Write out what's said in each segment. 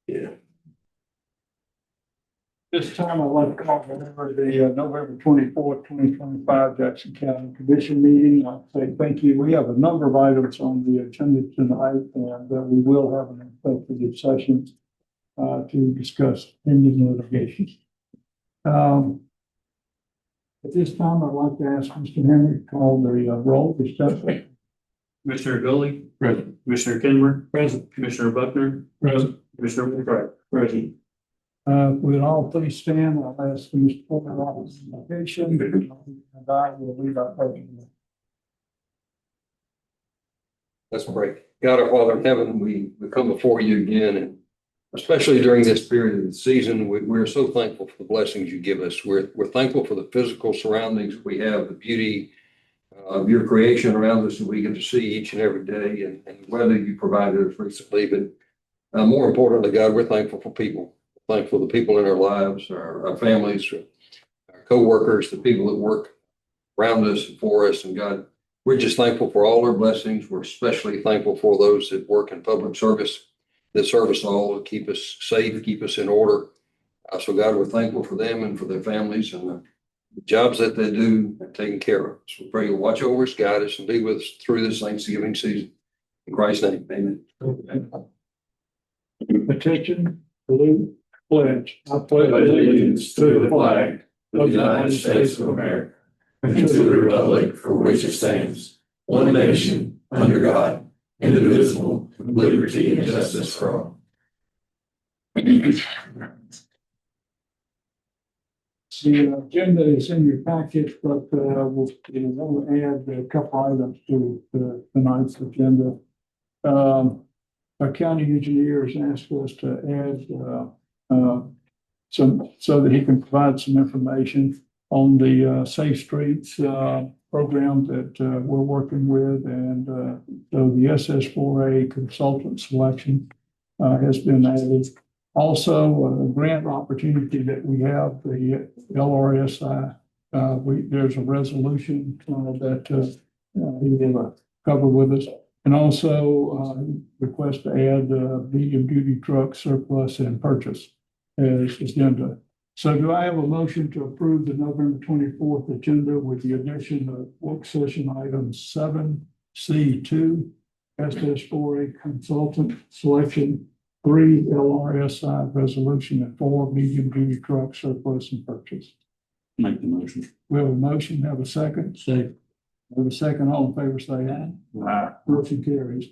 Yeah. This time I'd like to call to order the November 24th, 2025 Jackson County Commission meeting. I'd say thank you. We have a number of items on the agenda tonight, and we will have an executive session to discuss pending litigation. At this time, I'd like to ask Mr. Henry to call the roll for step. Commissioner Gully. Present. Commissioner Kenworth. Present. Commissioner Buckner. Present. Commissioner McBride. Present. We'll all please stand. I'll ask Mr. Porter off his location, and I will lead our pledge. Let's pray. God, our Father in heaven, we come before you again, and especially during this period of the season, we're so thankful for the blessings you give us. We're thankful for the physical surroundings we have, the beauty of your creation around us that we get to see each and every day, and weather you provided us recently. But more importantly, God, we're thankful for people. Thankful for the people in our lives, our families, our co-workers, the people that work around us and for us. And God, we're just thankful for all our blessings. We're especially thankful for those that work in public service, that serve us all, to keep us safe, keep us in order. So God, we're thankful for them and for their families and the jobs that they do and taking care of us. We pray you'll watch over us, guide us, and be with us through this Thanksgiving season. In Christ's name, amen. Attention, salute, pledge. I pledge allegiance to the flag of the United States of America and to the republic for which it stands, one nation, under God, indivisible, with liberty and justice for all. The agenda is in your packet, but we'll want to add a couple items to tonight's agenda. Our county engineer has asked us to add some so that he can provide some information on the Safe Streets program that we're working with, and so the SS4A consultant selection has been added. Also, a grant opportunity that we have, the LRSI. There's a resolution that he will cover with us. And also request to add medium duty truck surplus and purchase as agenda. So do I have a motion to approve the November 24th agenda with the addition of work session item 7C2, SS4A consultant selection, 3 LRSI resolution, and 4 medium duty truck surplus and purchase? Make the motion. We have a motion, have a second? Second. We have a second, all in favor say aye. Aye. Motion carries.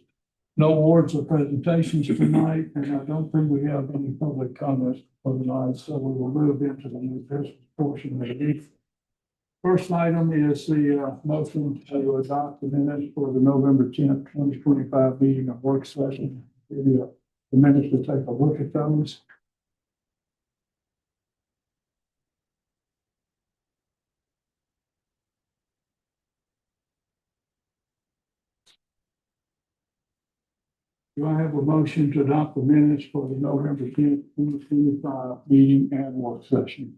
No awards or presentations tonight, and I don't think we have any public comments for tonight, so we will move into the new business portion of the meeting. First item is the motion to adopt the minutes for the November 10th, 2025 meeting of work session. The minutes to take a look at those. Do I have a motion to adopt the minutes for the November 10th, 2025 meeting and work session?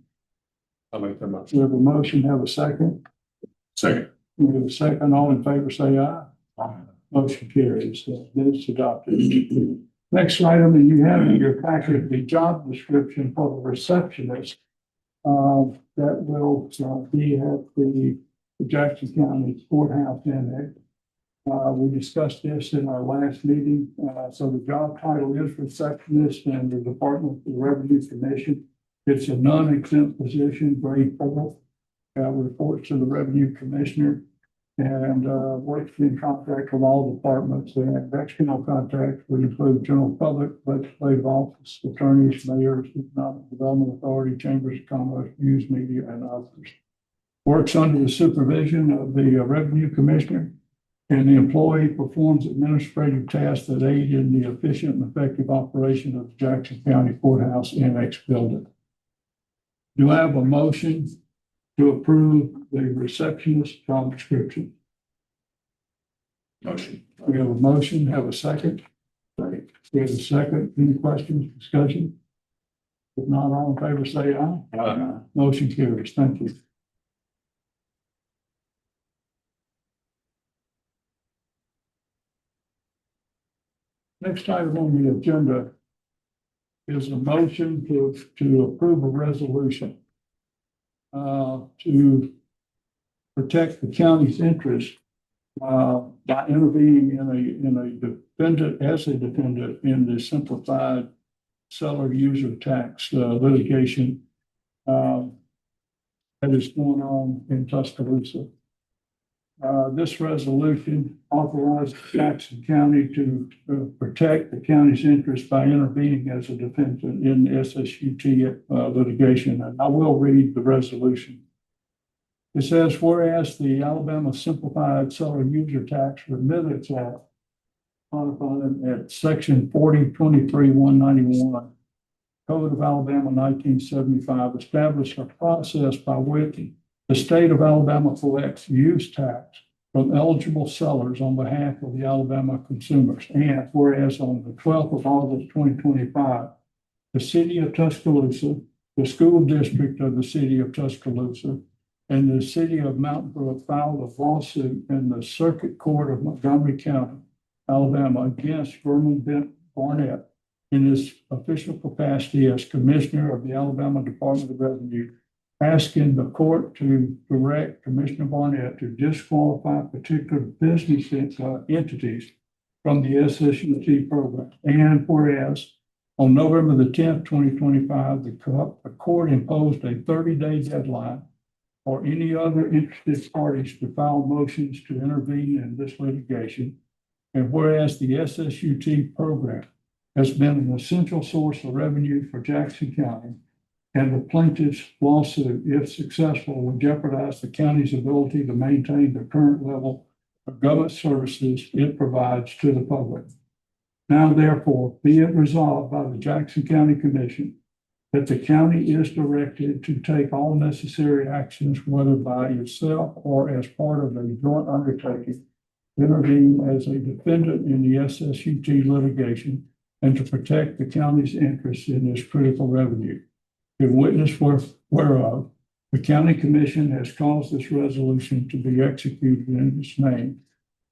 I'll make that motion. We have a motion, have a second? Second. We have a second, all in favor say aye. Aye. Motion carries, minutes adopted. Next item, and you have in your packet the job description for the receptionist that will be at the Jackson County Courthouse Annex. We discussed this in our last meeting. So the job title is receptionist in the Department of the Revenue Commission. It's a non-exempt position, grade 4. Reports to the Revenue Commissioner and works in contact with all departments. And external contacts would include general public, legislative office, attorneys, mayors, economic development authority, chambers of commerce, news media, and others. Works under the supervision of the Revenue Commissioner, and the employee performs administrative tasks that aid in the efficient and effective operation of the Jackson County Courthouse Annex building. Do I have a motion to approve the receptionist job description? Motion. We have a motion, have a second? Second. We have a second. Any questions, discussion? If not, all in favor say aye. Aye. Motion carries. Thank you. Next item on the agenda is a motion to approve a resolution to protect the county's interest by intervening in a defendant, as a defendant in the simplified seller user tax litigation that is going on in Tuscaloosa. This resolution authorizes Jackson County to protect the county's interest by intervening as a defendant in the SSUT litigation. And I will read the resolution. It says, whereas the Alabama Simplified Seller User Tax Remittance Act, codified at Section 4023-191, Code of Alabama 1975, established a process by which the state of Alabama collects use tax from eligible sellers on behalf of the Alabama consumers. And whereas on the 12th of August, 2025, the city of Tuscaloosa, the school district of the city of Tuscaloosa, and the city of Mountain Brook filed a lawsuit in the Circuit Court of Montgomery County, Alabama, against Vernon Barnett in his official capacity as Commissioner of the Alabama Department of Revenue, asking the court to direct Commissioner Barnett to disqualify particular business entities from the SSUT program. And whereas on November the 10th, 2025, the court imposed a 30-day deadline for any other interested parties to file motions to intervene in this litigation. And whereas the SSUT program has been an essential source of revenue for Jackson County, and the plaintiff's lawsuit, if successful, would jeopardize the county's ability to maintain the current level of government services it provides to the public. Now, therefore, be it resolved by the Jackson County Commission that the county is directed to take all necessary actions, whether by itself or as part of a joint undertaking, intervene as a defendant in the SSUT litigation and to protect the county's interests in this critical revenue. In witness whereof, the county commission has caused this resolution to be executed in its name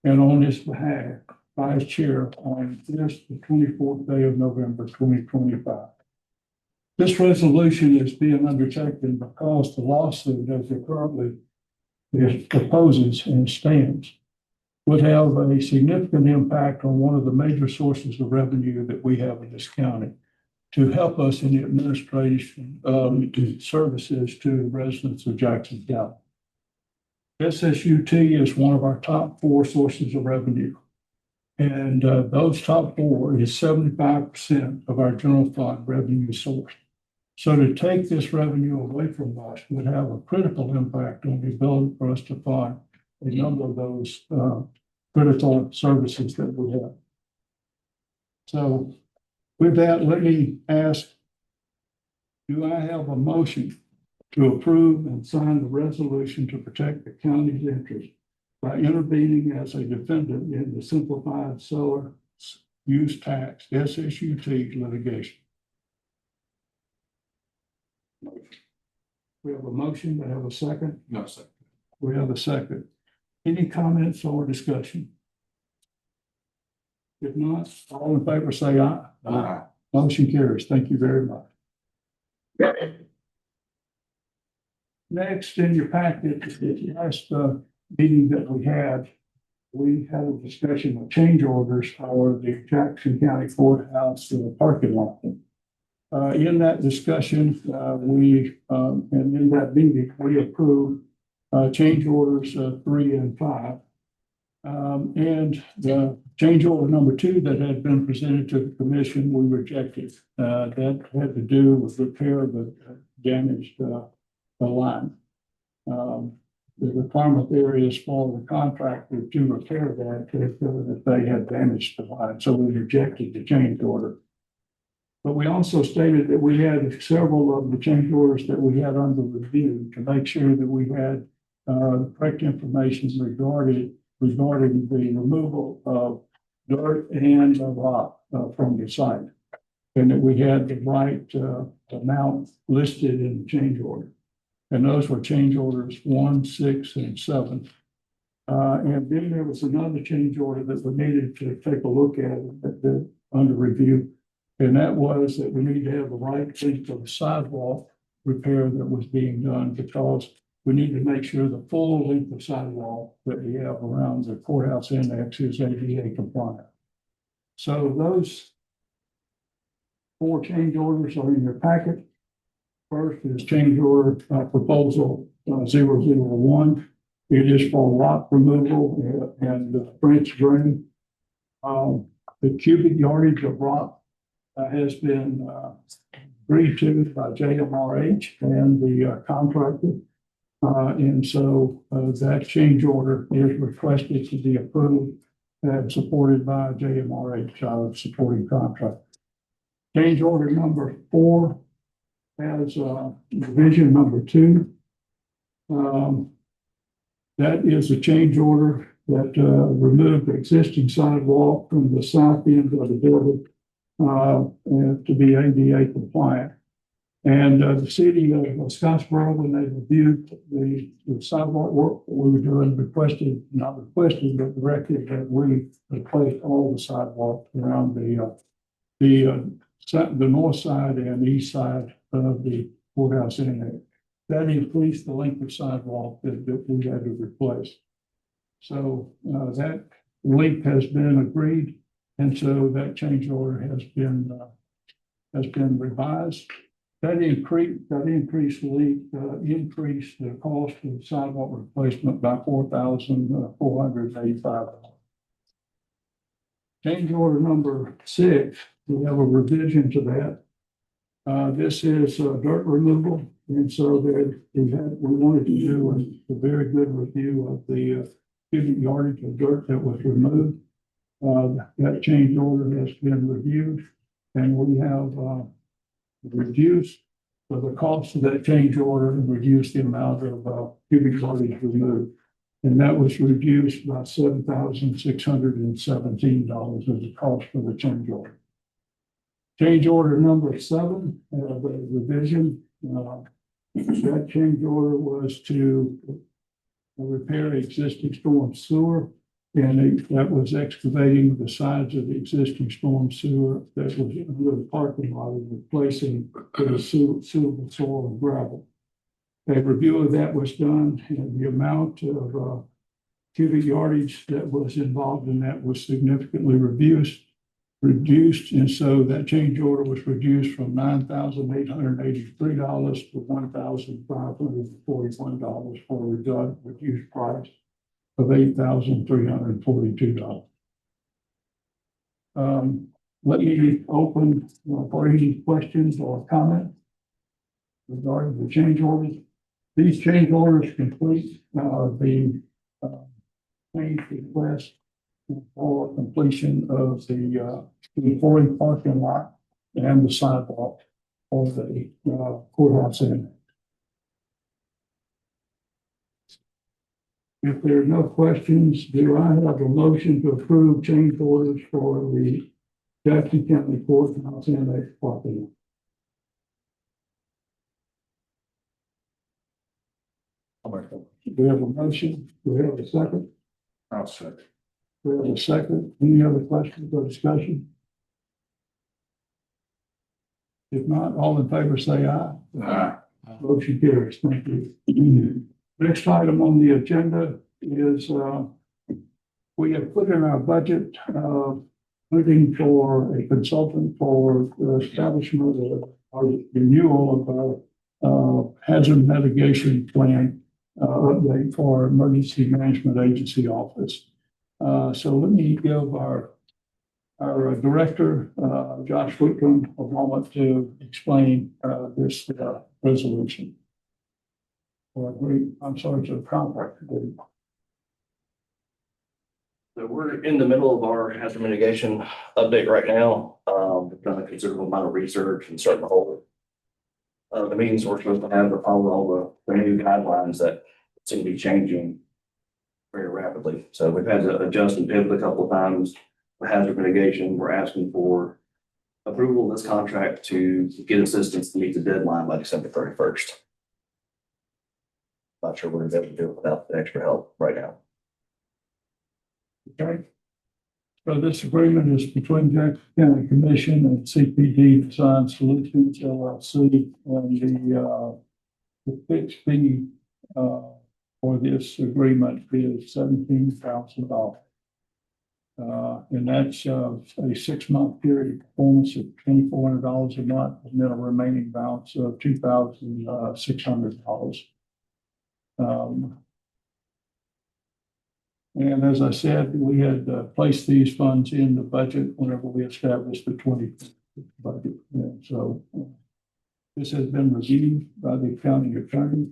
and on its behalf by its chair on this, the 24th day of November, 2025. This resolution is being undertaken because the lawsuit, as it currently proposes and stands, would have a significant impact on one of the major sources of revenue that we have in this county, to help us in the administration services to the residents of Jackson County. SSUT is one of our top 4 sources of revenue. And those top 4 is 75% of our general fund revenue source. So to take this revenue away from us would have a critical impact on the ability for us to fund a number of those critical services that we have. So with that, let me ask, do I have a motion to approve and sign the resolution to protect the county's interest by intervening as a defendant in the simplified seller use tax SSUT litigation? We have a motion. I have a second. No, sir. We have a second. Any comments or discussion? If not, all in favor say aye. Aye. Motion carries. Thank you very much. Next in your packet, the last meeting that we had a discussion of change orders for the Jackson County Courthouse parking lot. In that discussion, and in that meeting, we approved change orders 3 and 5. And the change order number 2 that had been presented to the commission, we rejected. That had to do with repair of the damaged line. The requirement there is for the contractor to repair that if they had damaged the line. So we rejected the change order. But we also stated that we had several of the change orders that we had under review to make sure that we had the correct information regarding the removal of dirt and rock from the site, and that we had the right amount listed in the change order. And those were change orders 1, 6, and 7. And then there was another change order that we needed to take a look at that under review. And that was that we need to have the right length of the sidewalk repair that was being done, because we need to make sure the full length of sidewalk that we have around the courthouse annex is ADA compliant. So those 4 change orders are in your packet. First is change order proposal 001. It is for rock removal and French drain. The cubic yardage of rock has been agreed to by JMRH and the contractor. And so that change order is requested to be approved and supported by JMRH, our supporting contractor. Change order number 4 has revision number 2. That is a change order that removed the existing sidewalk from the south end of the building to be ADA compliant. And the city of Scottsboro, when they reviewed the sidewalk work that we were doing, not requested, but directed that we replace all the sidewalk around the north side and east side of the courthouse annex. That increased the length of sidewalk that we had to replace. So that length has been agreed, and so that change order has been revised. That increased the cost of sidewalk replacement by $4,485. Change order number 6, we have a revision to that. This is dirt removal, and so we wanted to do a very good review of the cubic yardage of dirt that was removed. That change order has been reviewed, and we have reduced the cost of that change order and reduced the amount of cubic yardage removed. And that was reduced by $7,617 as a cost for the change order. Change order number 7, the revision. That change order was to repair existing storm sewer, and that was excavating the sides of the existing storm sewer that was under the parking lot and replacing with suitable soil and gravel. A review of that was done, and the amount of cubic yardage that was involved in that was significantly reduced, and so that change order was reduced from $9,883 to $1,541 for a reduced price of $8,342. Let me open for any questions or comments regarding the change orders. These change orders complete the change request for completion of the employee parking lot and the sidewalk for the courthouse inn. If there are no questions, do I have a motion to approve change orders for the Jackson County Courthouse Annex parking? Do we have a motion? Do we have a second? I'll second. Do we have a second? Any other questions or discussion? If not, all in favor say aye. Aye. Motion carries. Thank you. Next item on the agenda is we have put in our budget looking for a consultant for the establishment of our renewal of our hazard mitigation plan update for our Emergency Management Agency office. So let me give our director, Josh Whitcomb, a moment to explain this resolution. Or I'm sorry, to the contract. So we're in the middle of our hazard mitigation update right now. We've done a considerable amount of research and starting to hold the meetings we're supposed to have to follow all the new guidelines that seem to be changing very rapidly. So we've had to adjust and pivot a couple of times. For hazard mitigation, we're asking for approval of this contract to get assistance to meet the deadline by December 31st. Not sure we're going to be able to do it without the extra help right now. Okay. So this agreement is between Jackson County Commission and CPD Design Solutions LLC, and the fixed fee for this agreement is $17,000. And that's a 6-month period performance of $2,400 a month, and then a remaining balance of $2,600. And as I said, we had placed these funds in the budget whenever we established the 20 budget. And so this has been reviewed by the county attorney.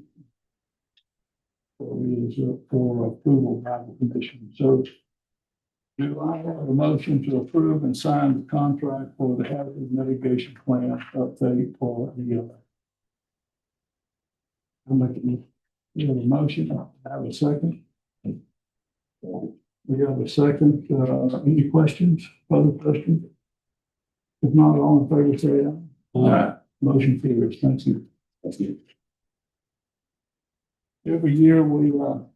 So it is for approval by the commission. So do I have a motion to approve and sign the contract for the hazard mitigation plan update for the I'm making, we have a motion, I have a second. We have a second. Any questions, further questions? If not, all in favor, say aye. Aye. Motion carries. Thank you. Thank you. Every year we, for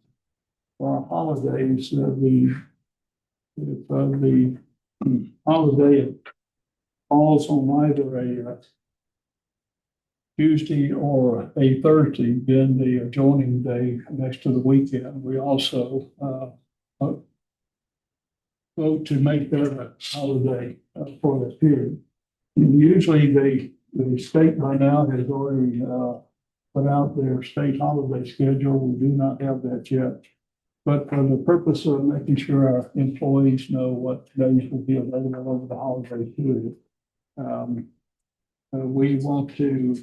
our holidays, the holiday falls on either a Tuesday or a Thursday, then the adjoining day next to the weekend. We also vote to make that a holiday for that period. And usually the state by now has already put out their state holiday schedule. We do not have that yet. But for the purpose of making sure our employees know what days will be available over the holiday period, we want to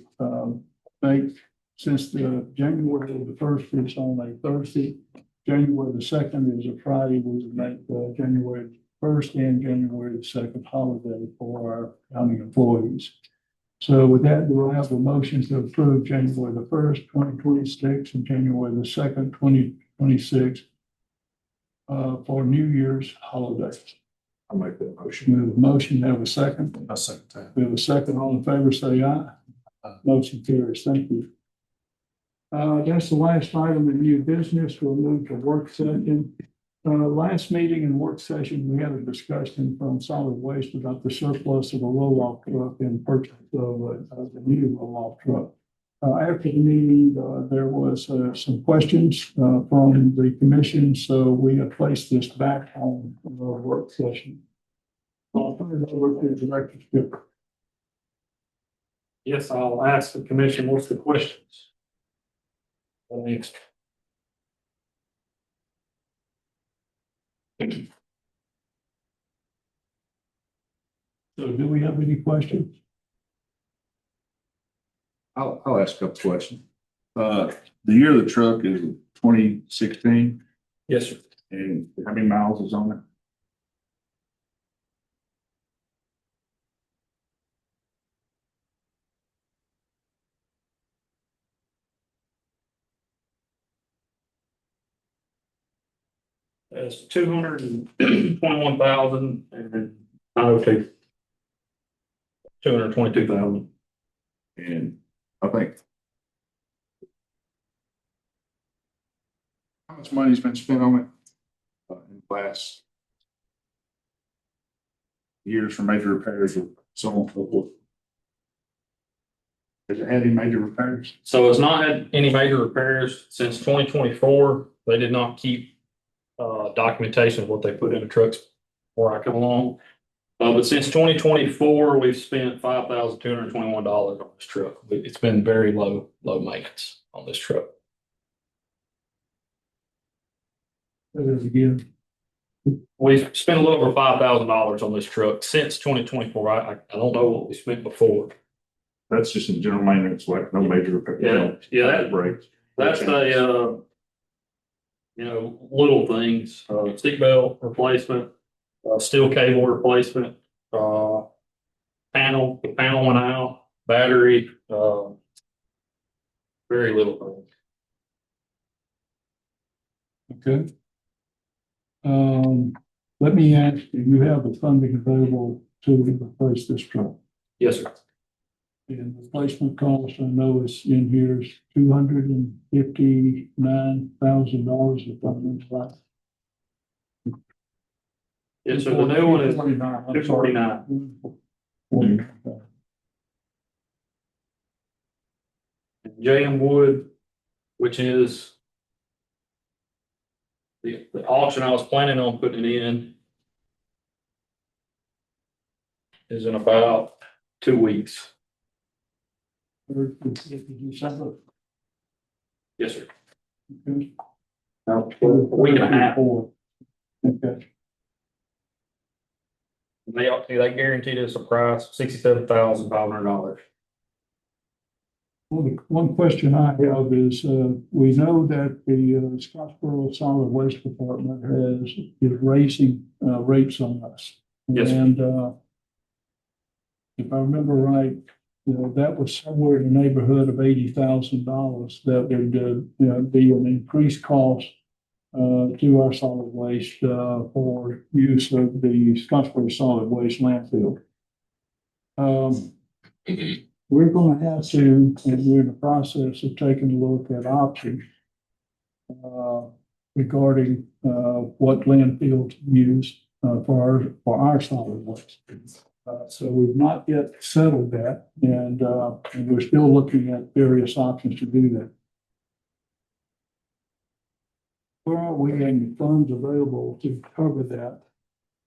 make, since the January the 1st is on a Thursday, January the 2nd is a Friday, we would make January 1st and January the 2nd holiday for our county employees. So with that, do I have a motion to approve January the 1st, 2026 and January the 2nd, 2026 for New Year's holidays? I'll make that motion. We have a motion, have a second. I'll second that. We have a second. All in favor, say aye. Motion carries. Thank you. That's the last item in new business. We'll move to work session. Last meeting and work session, we had a discussion from solid waste about the surplus of a roll-off truck and purchase of the new roll-off truck. After the meeting, there was some questions from the commission, so we have placed this back on the work session. I'll turn it over to Director Skipper. Yes, I'll ask the commission, what's the questions? Thanks. So do we have any questions? I'll ask a couple questions. The year of the truck is 2016, Yes, sir. and how many miles is on it? It's 221,000 and 902. 222,000. And I think how much money's been spent on it in the last years for major repairs or so on and so forth? Has it had any major repairs? So it's not had any major repairs since 2024. They did not keep documentation of what they put in the trucks before I come along. But since 2024, we've spent $5,221 on this truck. It's been very low maintenance on this truck. That is again. We've spent a little over $5,000 on this truck since 2024. I don't know what we spent before. That's just in general maintenance, like no major repairs. Yeah, that breaks. That's little things, seat belt replacement, steel cable replacement, the panel went out, battery, very little things. Okay. Let me ask you, you have the funding available to replace this truck? Yes, sir. And replacement cost, I know is in here is $259,000 if I'm right. Yeah, so the new one is 249, I'm 249. sorry. JM Wood, which is the auction I was planning on putting it in, is in about 2 weeks. December. Yes, sir. Okay. Now, a week and a half. Okay. They guaranteed us a price, $67,500. Well, the one question I have is, we know that the Scottsboro Solid Waste Department is raising, rates on us. Yes, sir. And, if I remember right, that was somewhere in the neighborhood of $80,000 that would, be an increased cost, to our solid waste, for use of the Scottsboro Solid Waste landfill. We're gonna have to, and we're in the process of taking a look at options regarding what landfill to use for our solid waste. So we've not yet settled that, and we're still looking at various options to do that. Where are we in funds available to cover that?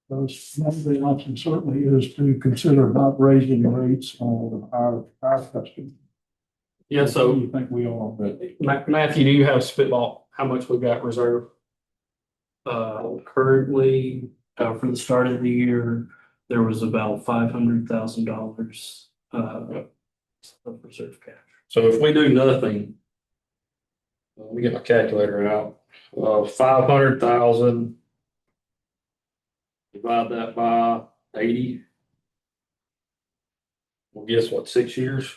Those, one of the options certainly is to consider not raising rates on our customers. Yeah, What do so you think we are, but Matthew, do you have spitball, how much we got reserved? Currently, for the start of the year, there was about $500,000 of reserve cash. So if we do nothing, let me get my calculator out, 500,000. Divide that by 80. Well, guess what, 6 years?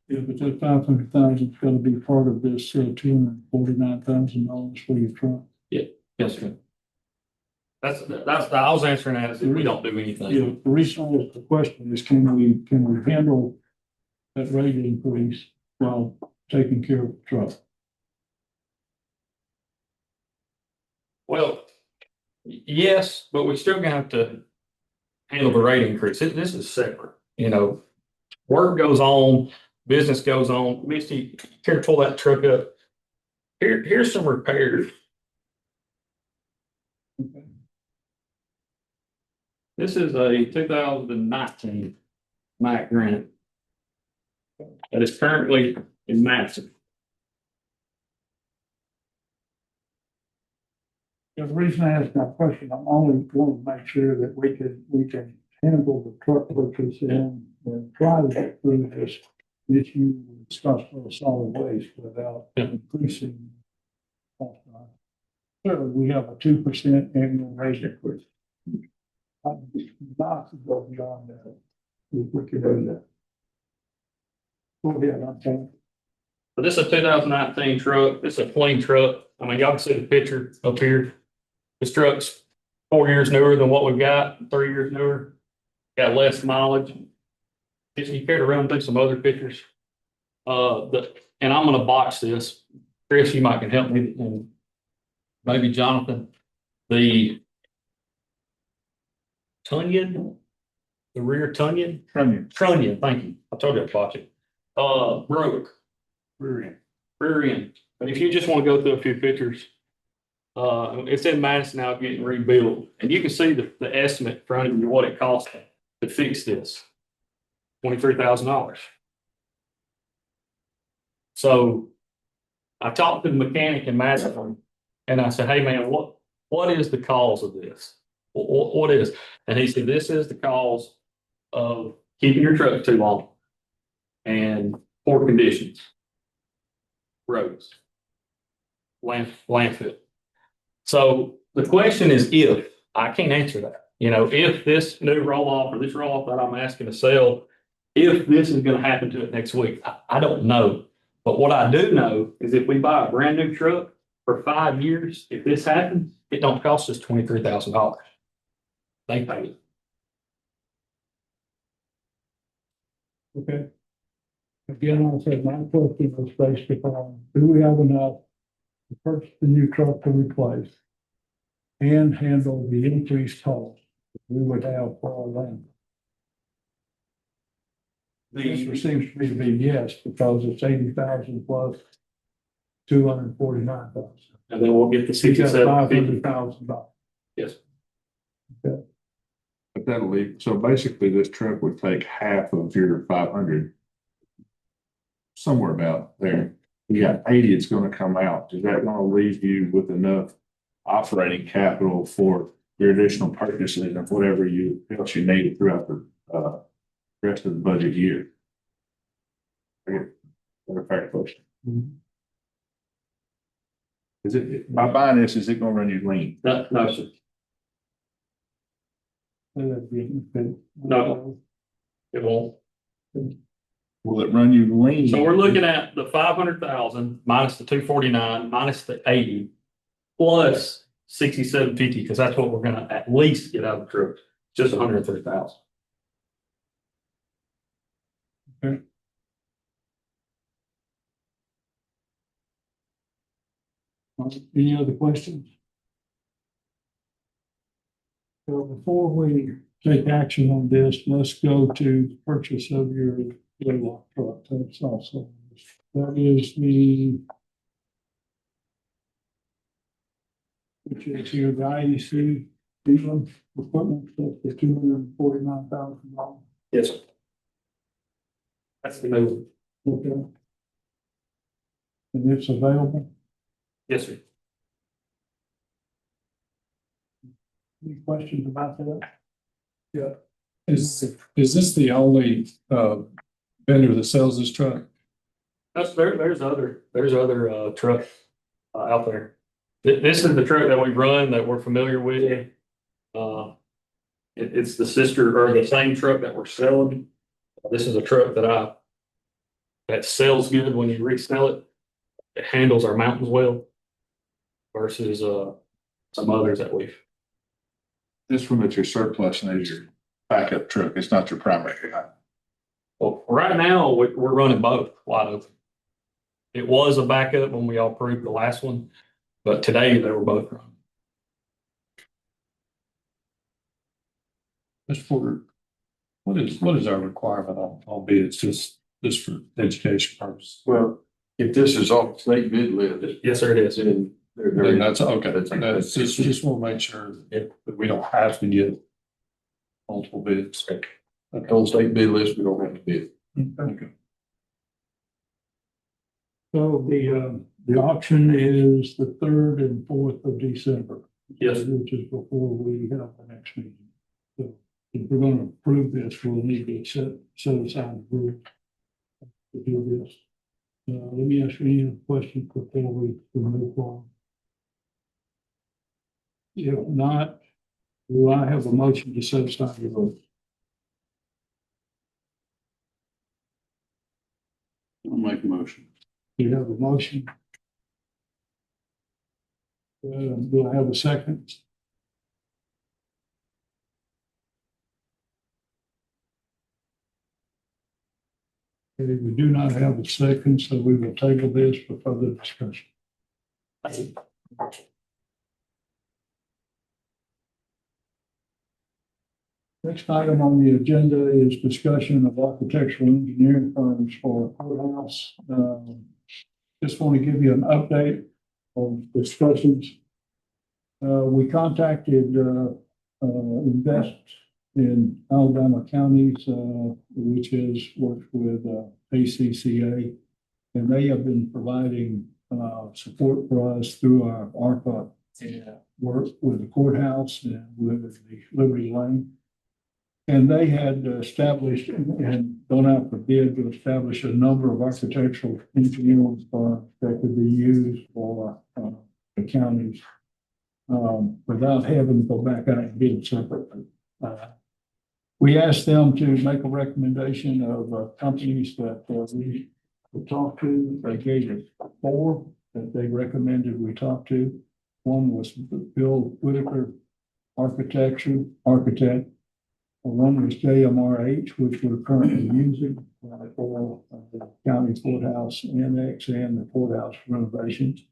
yeah, but that $500,000 is gonna be part of this $249,000 for your truck. Yes, sir. That's, I was answering that, if we don't do anything. Yeah, the reason I asked the question is, can we handle that rate increase while taking care of the truck? Well, yes, but we still gonna have to handle the rate increase. This is separate, work goes on, business goes on. Misty, care to pull that truck up? Here's some repairs. Okay. This is a 2019 Mack Granite that is currently in Madison. The reason I asked that question, I'm only wanting to make sure that we can handle the truck purchase and try to get through this issue with Scottsboro solid waste without increasing cost. Clearly, we have a 2% annual rate increase. I'd not to go beyond that, if we could do that. Go ahead, I'm saying. So this is a 2019 truck. This is a clean truck. I mean, y'all can see the picture up here. This truck's 4 years newer than what we've got, 3 years newer. Got less mileage. If you care to run through some other pictures. And I'm gonna box this. Chris, you might can help me, and maybe Jonathan. The Tunyon, the rear Tunyon. Trunnion, thank you. I told you I'd box it. Broke. Rear end. But if you just want to go through a few pictures, it's in Madison now getting rebuilt, and you can see the estimate in front of you, what it cost to fix this. $23,000. So I talked to the mechanic in Madison, and I said, "Hey man, what is the cause of this? What is?" And he said, "This is the cause of keeping your truck too long and poor conditions, roads, landfill." So the question is, if I can't answer that, if this new roll off or this roll off that I'm asking to sell, if this is going to happen to it next week, I don't know. But what I do know is if we buy a brand new truck for 5 years, if this happens, it don't cost us $23,000. They pay it. Okay. Again, I said my question was based upon, do we have enough to purchase the new truck to replace? and handle the increased cost we would have for our land? The answer seems to me to be yes, because it's 80,000 plus 249,000. And then we'll get the So you got $67.50. $500,000. Yes. But that'll leave, so basically this truck would take half of your 500. Somewhere about there. You got 80, it's gonna come out. Is that gonna leave you with enough operating capital for your additional purchases and whatever else you need throughout the rest of the budget year? That's a fair question. Is it, by buying this, is it gonna run you lean? No, sir. No. It won't. Will it run you lean? So we're looking at the 500,000 minus the 249 minus the 80 plus 6750, because that's what we're gonna at least get out of the truck. Just 130,000. Any other questions? So before we take action on this, let's go to the purchase of your Laurel truck. That's also, that is the, which is here, the IEC diesel equipment, that's the $249,000. Yes, sir. That's the new one. Okay. And it's available. Yes, sir. Any questions about that? Is this the only vendor that sells this truck? There's other trucks out there. This is the truck that we run that we're familiar with. It's the sister or the same truck that we're selling. This is a truck that sells good when you resell it. It handles our mountains well versus some others that we've. This one that you're surplusing is your backup truck. It's not your primary. Well, right now, we're running both wide open. It was a backup when we all approved the last one, but today they were both running. Mr. Porter, what is our requirement on bids, just for education purposes? Well, if this is off the state bid list, Yes, sir, it is. then And that's, okay, that's just want to make sure that we don't have to get multiple bids. on state bid list, we don't have to bid. Okay. So the auction is the 3rd and 4th of December. Yes. Which is before we have the next meeting. So if we're gonna approve this, we'll need to set aside a group to do this. Let me ask you any questions before we move on. If not, do I have a motion to set aside the vote? I'll make a motion. You have a motion? Do I have a second? Okay, we do not have a second, so we will table this for further discussion. Next item on the agenda is discussion of architectural engineering firms for courthouse. Just want to give you an update on discussions. We contacted Invest in Alabama counties, which has worked with ACCA, and they have been providing support for us through our ARPA work with the courthouse and with the Liberty Lane. And they had established and gone out for bid to establish a number of architectural engineering firms that could be used for the counties without having to go back out and bid separately. We asked them to make a recommendation of companies that we would talk to. They gave us 4 that they recommended we talk to. One was Bill Whitaker Architect. One was JMRH, which we're currently using for the county courthouse annex and the courthouse renovations.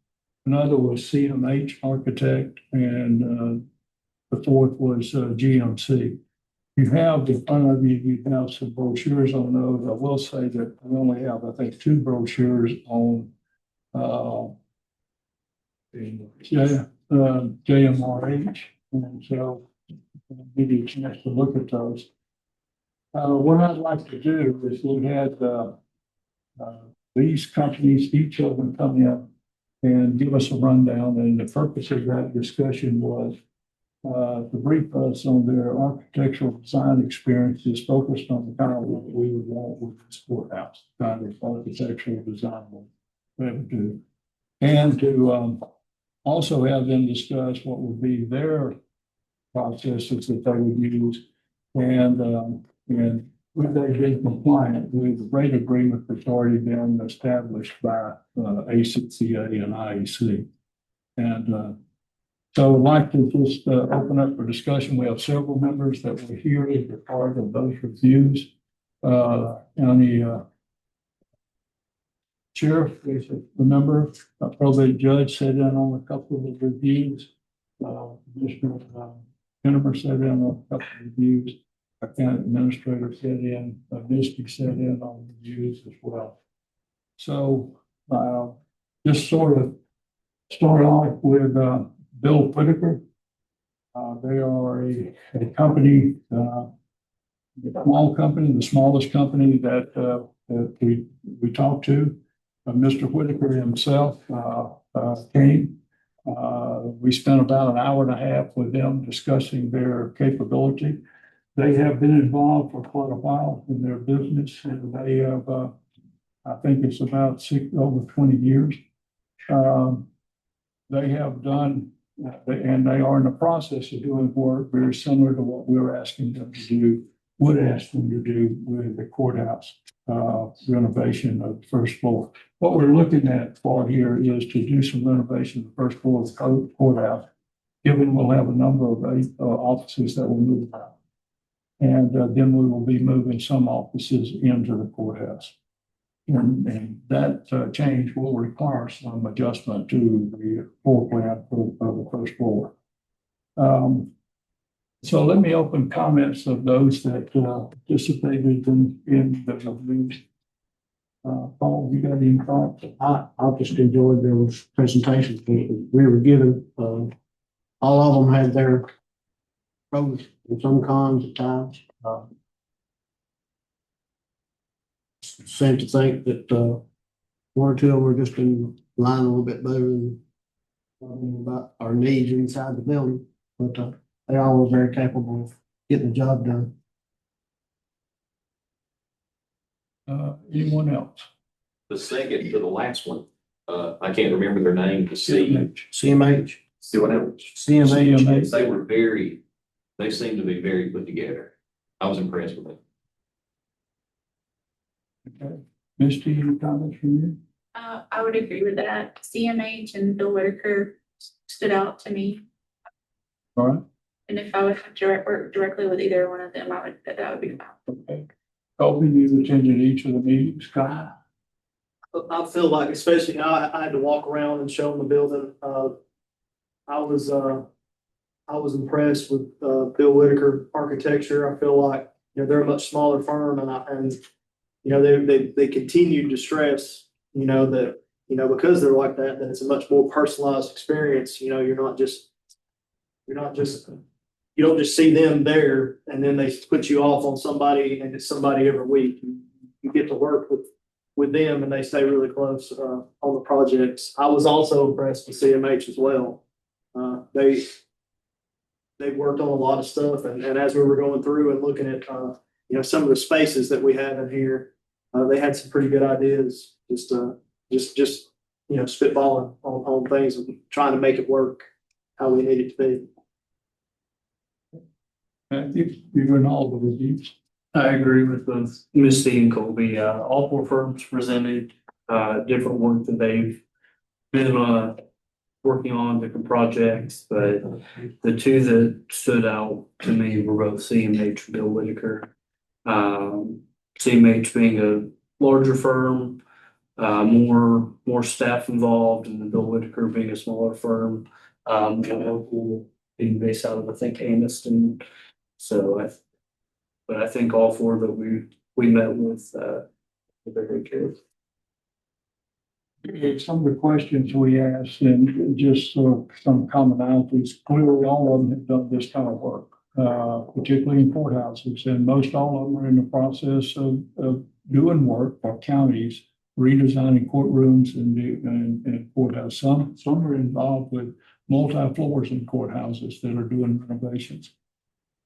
Another was CMH Architect, and the fourth was GMC. You have in front of you, you have some brochures on those. I will say that we only have, I think, two brochures on JMRH, and so give you a chance to look at those. What I'd like to do is we had these companies, each of them come in and give us a rundown, and the purpose of that discussion was to brief us on their architectural design experiences focused on the kind of what we would want with this courthouse, kind of architectural design we would do. And to also have them discuss what would be their processes that they would use, and would they be compliant with the rate agreement that's already been established by ACCA and IEC. And so I'd like to just open up for discussion. We have several members that were here as a part of those reviews. County Sheriff is a member, probate judge sat in on a couple of the reviews. Commissioner Jennifer sat in on a couple of reviews. Our county administrator sat in, Misty sat in on reviews as well. So just sort of start off with Bill Whitaker. They are a company, a small company, the smallest company that we talked to. Mr. Whitaker himself came. We spent about an hour and a half with them discussing their capability. They have been involved for quite a while in their business, and they have, I think it's about over 20 years. They have done, and they are in the process of doing work very similar to what we're asking them to do, would ask them to do with the courthouse renovation of the first floor. What we're looking at for here is to do some renovation of the first floor of the courthouse, given we'll have a number of offices that will move out. And then we will be moving some offices into the courthouse. And that change will require some adjustment to the floor plan for the first floor. So let me open comments of those that participated in the reviews. Paul, you got any thoughts? I just enjoyed their presentations. We were given, all of them had their pros and some cons at times. Seem to think that one or two of them were just in line a little bit better than about our needs inside the building, but they all were very capable of getting the job done. Anyone else? The second to the last one, I can't remember their name, to see. CMH. See what else? CMH. They were they seemed to be very put together. I was impressed with them. Okay. Misty, any comments from you? I would agree with that. CMH and Bill Whitaker stood out to me. All right. And if I would have to work directly with either one of them, that would be fine. Okay. Colby, you attended each of the meetings, Scott? I feel like, especially I had to walk around and show them the building. I was impressed with Bill Whitaker architecture. I feel like, they're a much smaller firm, and they continued to stress, that, because they're like that it's a much more personalized experience. You don't just see them there and then they put you off on somebody, and it's somebody every week. You get to work with them, and they stay really close on the projects. I was also impressed with CMH as well. They worked on a lot of stuff, and as we were going through and looking at some of the spaces that we have in here, they had some pretty good ideas. Just spitballing on things and trying to make it work how we need it to be. Matthew, you're in all the reviews. I agree with both Misty and Colby. All four firms presented different work that they've been working on, different projects, but the two that stood out to me were both CMH and Bill Whitaker. CMH being a larger firm, more staff involved, and then Bill Whitaker being a smaller firm. Being based out of, I think, Anniston. So but I think all four that we met with, were very good. Some of the questions we asked and just some commonalities, clearly all of them have done this kind of work, particularly in courthouses. And most all of them are in the process of doing work for counties, redesigning courtrooms and courthouse. Some are involved with multi-floors in courthouses that are doing renovations.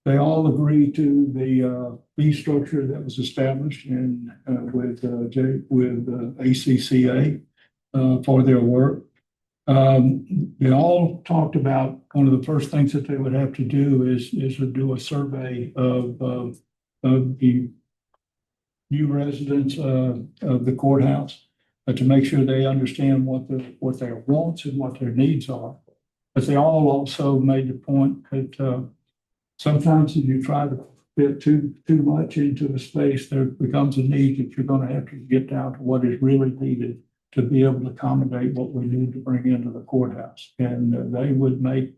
They all agree to the fee structure that was established with ACCA for their work. They all talked about one of the first things that they would have to do is to do a survey of the new residents of the courthouse to make sure they understand what their wants and what their needs are. But they all also made the point that sometimes if you try to fit too much into a space, there becomes a need that you're going to have to get down to what is really needed to be able to accommodate what we need to bring into the courthouse. And they would make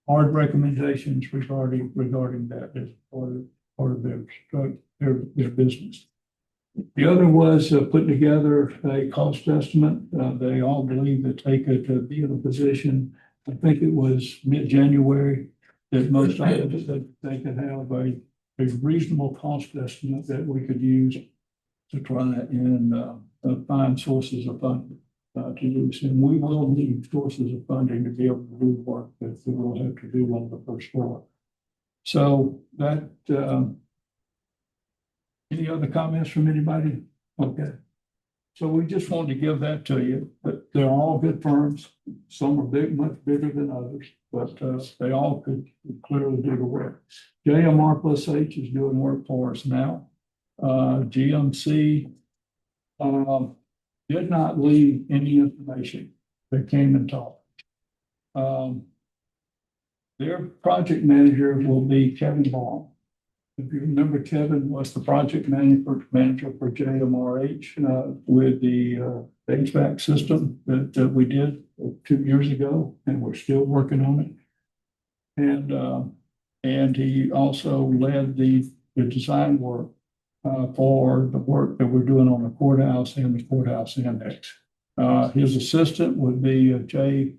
hard recommendations regarding that as part of their business. The other was putting together a cost estimate. They all believe that they could be in a position, I think it was mid-January, that most items that they could have a reasonable cost estimate that we could use to try and find sources of funding to use. And we will need sources of funding to be able to do work that we will have to do on the first floor. So that, any other comments from anybody? Okay. So we just wanted to give that to you, but they're all good firms. Some are big, much bigger than others, but they all could clearly do the work. JMR plus H is doing work for us now. GMC did not leave any information. They came and talked. Their project manager will be Kevin Baum. If you remember, Kevin was the project manager for JMRH with the HVAC system that we did 2 years ago, and we're still working on it. And he also led the design work for the work that we're doing on the courthouse and the courthouse annex. His assistant would be Jay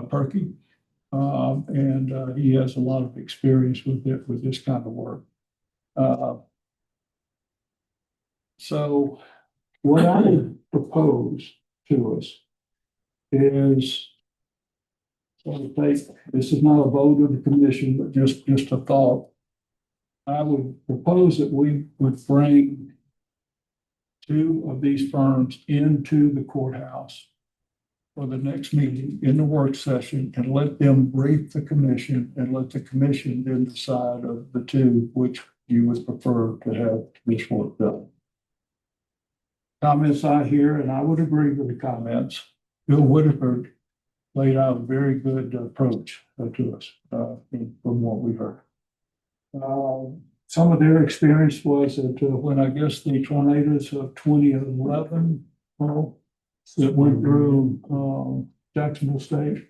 Perky, and he has a lot of experience with this kind of work. So what I would propose to us is, this is not a vote of the commission, but just a thought. I would propose that we would bring 2 of these firms into the courthouse for the next meeting in the work session and let them brief the commission and let the commission then decide of the 2 which you would prefer to have this work done. Comments I hear, and I would agree with the comments. Bill Whitaker laid out a very good approach to us from what we heard. Some of their experience was that when I guess the tornadoes of 2011 that went through Jacksonville State,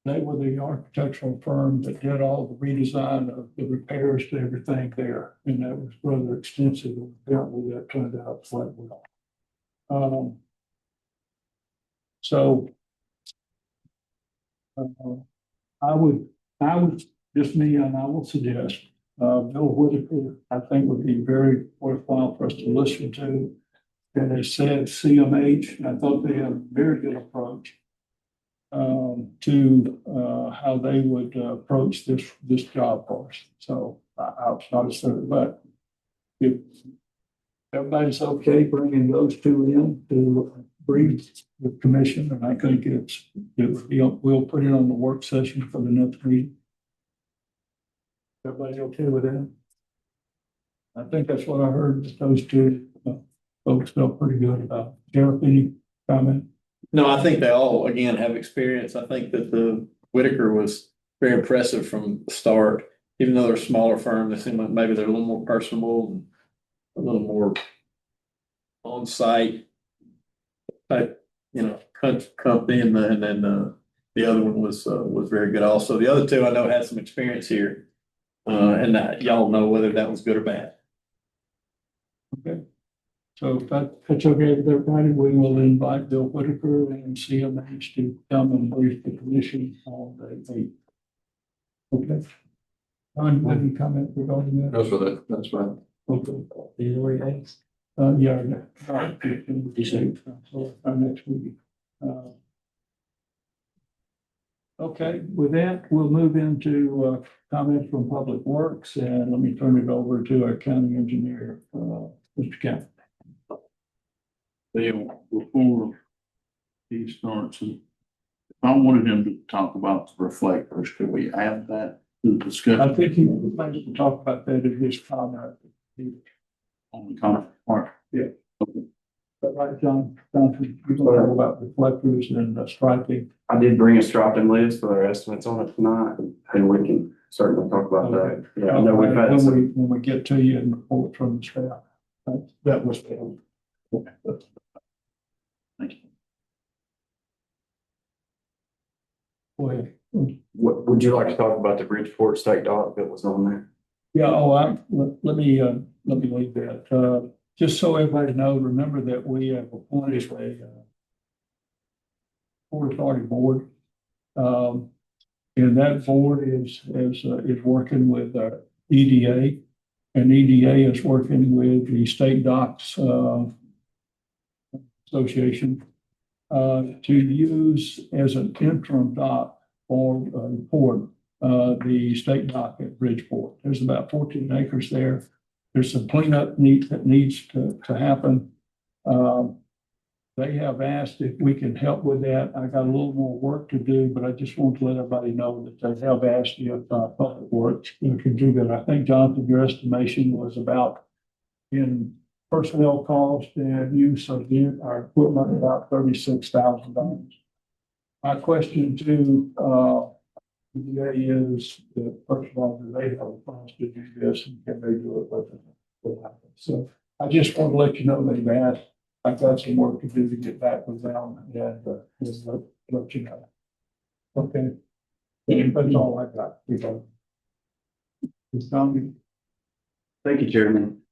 they were the architectural firm that did all the redesign of the repairs to everything there. And that was rather extensive. And apparently that turned out quite well. I would just me, and I will suggest Bill Whitaker, I think would be very worthwhile for us to listen to. And they said CMH, I thought they had a very good approach to how they would approach this job for us. So I was not certain, but if everybody's okay bringing those 2 in to brief the commission, and I think we'll put it on the work session for the next meeting. Everybody okay with that? I think that's what I heard. Those 2 folks felt pretty good about. Sheriff, any comment? No, I think they all, again, have experience. I think that the Whitaker was very impressive from the start. Even though they're a smaller firm, they seem like maybe they're a little more personable and a little more on-site. type, company, and then the other one was very good also. The other two I know had some experience here. And y'all know whether that was good or bad. Okay. So if that's okay with everybody, we will invite Bill Whitaker and CMH to come and brief the commission on the 8th. Okay. Ron, any comment regarding that? No, for that, that's fine. Okay. Yeah. So our next meeting. Okay, with that, we'll move into comments from Public Works, and let me turn it over to our county engineer, Mr. Kemp. Before he starts, if I wanted him to talk about the reflectors, could we add that to the discussion? I think he plans to talk about that in his comment. On the comment part? Yeah. Okay. But right, John, you're going to talk about reflectors and striping. I did bring a striping list with our estimates on it tonight, and we can certainly talk about that. Yeah, I know we've had when we get to you and report from the staff, that was. Okay. Thank you. Go ahead. What, would you like to talk about the Bridgeport State dock that was on there? Yeah, let me leave that. Just so everybody knows, remember that we have appointed a Port Authority board. And that board is working with EDA, and EDA is working with the State Docks Association to use as an interim dock for port the state dock at Bridgeport. There's about 14 acres there. There's some cleanup that needs to happen. They have asked if we can help with that. I got a little more work to do, but I just want to let everybody know that they have asked if Public Works can do that. I think, Jonathan, your estimation was about in personnel cost and use of our equipment about $36,000. My question to EDA is that, first of all, do they have plans to do this, and can they do it with it? So I just want to let you know they've asked. I've got some work to do to get back with them and just let you know. Okay. That's all I got. Thank you, Chairman.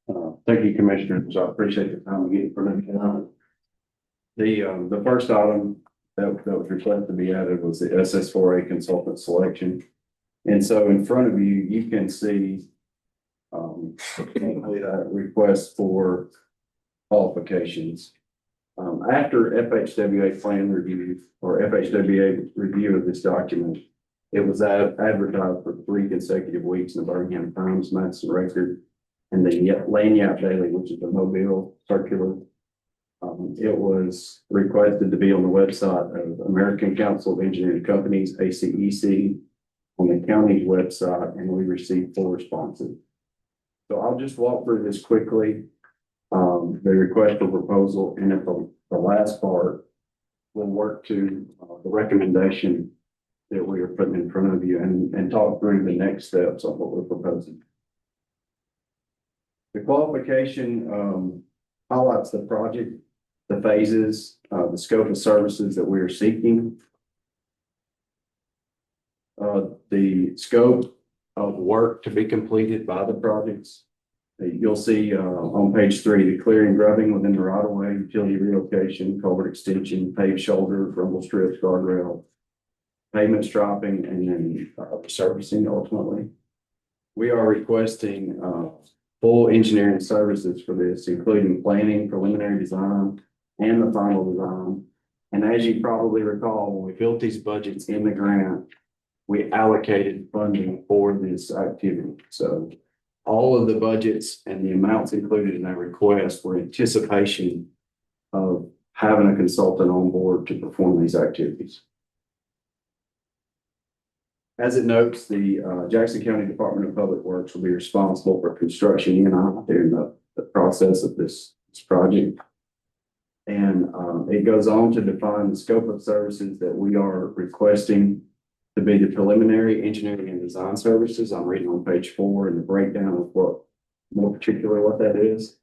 Thank you, Commissioners. I appreciate the time to get in front of you tonight. The first item that was requested to be added was the SS4A consultant selection. And so in front of you, you can see that request for qualifications. After FHWA plan review or FHWA review of this document, it was advertised for 3 consecutive weeks in the Birmingham Times, Madison Record, and the Lanyap Daily, which is the Mobile Circular. It was requested to be on the website of American Council of Engineering Companies, ACEC, on the county's website, and we received 4 responses. So I'll just walk through this quickly. The request for proposal, and at the last part, we'll work to the recommendation that we are putting in front of you and talk through the next steps on what we're proposing. The qualification highlights the project, the phases, the scope of services that we are seeking, the scope of work to be completed by the projects. You'll see on page 3, the clearing, grubbing within the right of way, utility relocation, culvert extension, paved shoulder, rumble strips, guardrail, pavement striping, and then servicing ultimately. We are requesting full engineering services for this, including planning, preliminary design, and the final design. And as you probably recall, when we built these budgets in the grant, we allocated funding for this activity. So all of the budgets and the amounts included in that request were anticipation of having a consultant on board to perform these activities. As it notes, the Jackson County Department of Public Works will be responsible for construction during the process of this project. And it goes on to define the scope of services that we are requesting to be the preliminary engineering and design services. I'm reading on page 4 and the breakdown of what, more particular what that is.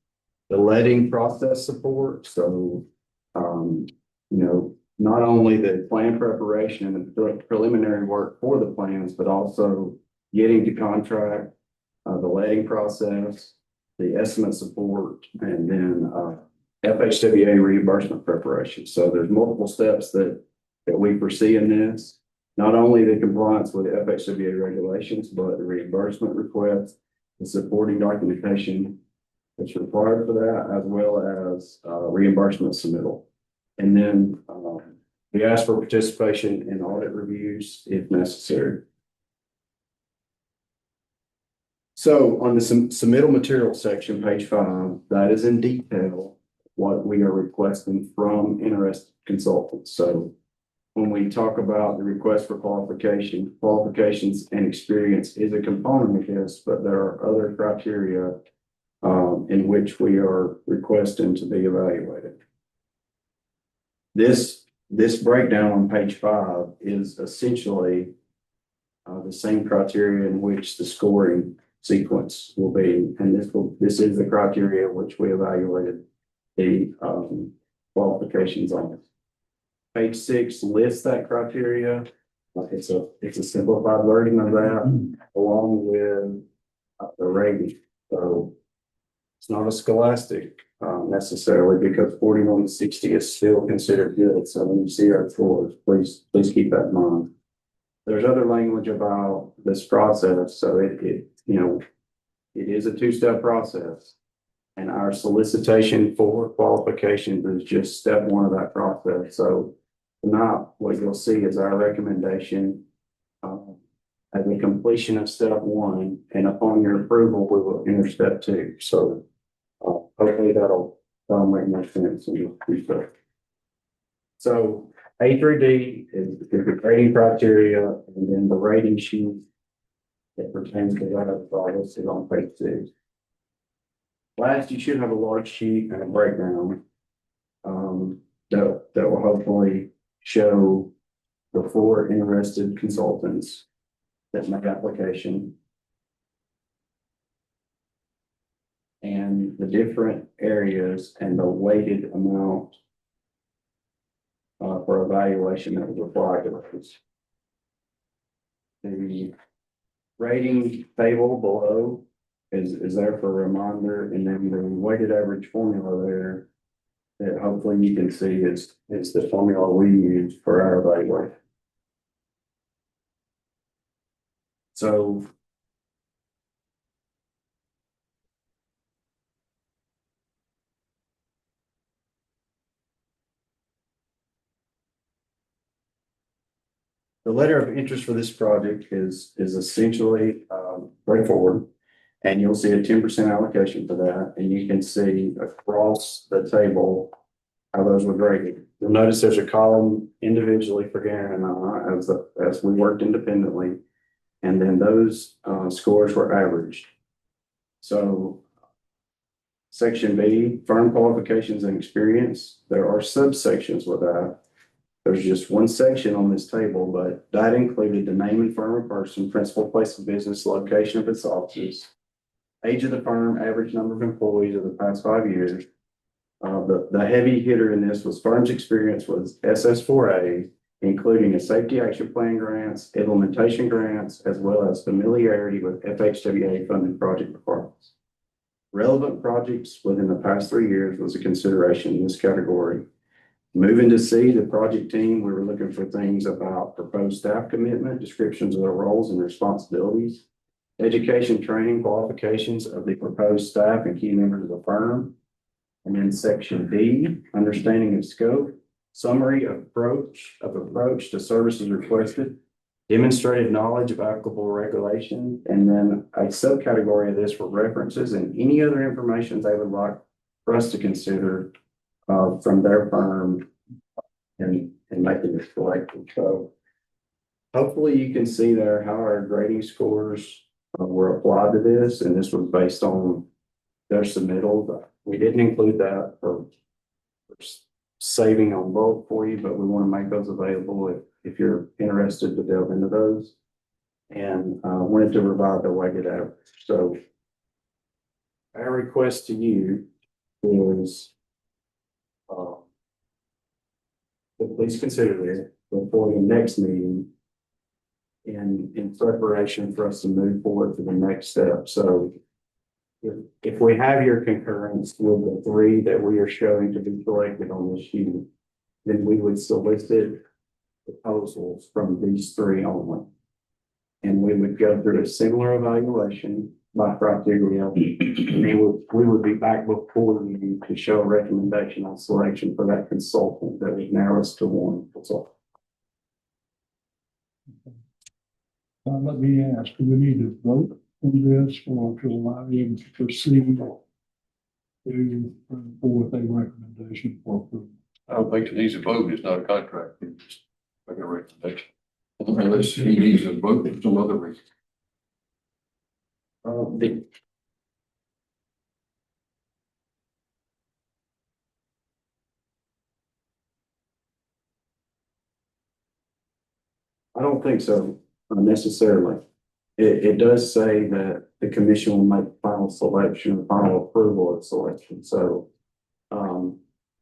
The letting process support. So not only the plan preparation and the preliminary work for the plans, but also getting to contract, the letting process, the estimate support, and then, FHWA reimbursement preparation. So there's multiple steps that we foresee in this. Not only the compliance with FHWA regulations, but the reimbursement request, the supporting documentation that's required for that, as well as, reimbursement submittal. And then, we ask for participation in audit reviews if necessary. So on the submittal material section, page 5, that is in detail what we are requesting from interested consultants. So when we talk about the request for qualifications and experience is a component of this, but there are other criteria in which we are requesting to be evaluated. This breakdown on page 5 is essentially the same criteria in which the scoring sequence will be, and this is the criteria which we evaluated the qualifications on. Page 6 lists that criteria. It's a simplified version of that, along with the rating. So it's not a scholastic necessarily, because 4160 is still considered good. So when you see our scores, please keep that in mind. There's other language about this process, so it is a 2-step process, and our solicitation for qualifications is just step 1 of that process. So now what you'll see is our recommendation at the completion of step 1, and upon your approval, we will enter step 2. So hopefully that'll make more sense in the future. So A through D is the rating criteria, and then the rating sheet that pertains to that is all listed on page 6. Last, you should have a large sheet and a breakdown that will hopefully show the 4 interested consultants that make application and the different areas and the weighted amount for evaluation that was applied to those. The rating table below is there for a reminder, and then the weighted average formula there that hopefully you can see is the formula we use for our evaluation. So the letter of interest for this project is essentially straightforward. And you'll see a 10% allocation for that. And you can see across the table how those were graded. You'll notice there's a column individually for Garen and I as we worked independently. And then those scores were averaged. So section B, firm qualifications and experience. There are subsections with that. There's just one section on this table, but that included the name and firm of person, principal place of business, location of its offices, age of the firm, average number of employees of the past 5 years. The heavy hitter in this was firm's experience was SS4A, including a safety action plan grants, implementation grants, as well as familiarity with FHWA funded project requirements. Relevant projects within the past 3 years was a consideration in this category. Moving to C, the project team, we were looking for things about proposed staff commitment, descriptions of their roles and responsibilities, education, training, qualifications of the proposed staff and key members of the firm. And then section D, understanding of scope, summary of approach to services requested, demonstrated knowledge of applicable regulation, and then a subcategory of this for references and any other information they would like for us to consider from their firm and making this selection. So hopefully you can see there how our grading scores were applied to this, and this was based on their submittal. We didn't include that for saving on bulk for you, but we want to make those available if you're interested to delve into those. And wanted to provide the weighted average. So our request to you is but please consider it before the next meeting in preparation for us to move forward to the next step. So if we have your concurrence with the three that we are showing to be selected on this sheet, then we would solicit proposals from these three only. And we would go through a similar evaluation by criteria. And we would be back before you to show a recommendation on selection for that consultant that would narrow us to one consultant. Let me ask, do we need to vote on this or to allow him to proceed to bring forth a recommendation for approval? I don't think it needs a vote. It's not a contract. It's just like a recommendation. Unless he needs a vote for some other reason. I don't think so necessarily. It does say that the commission will make final selection, final approval of selection. So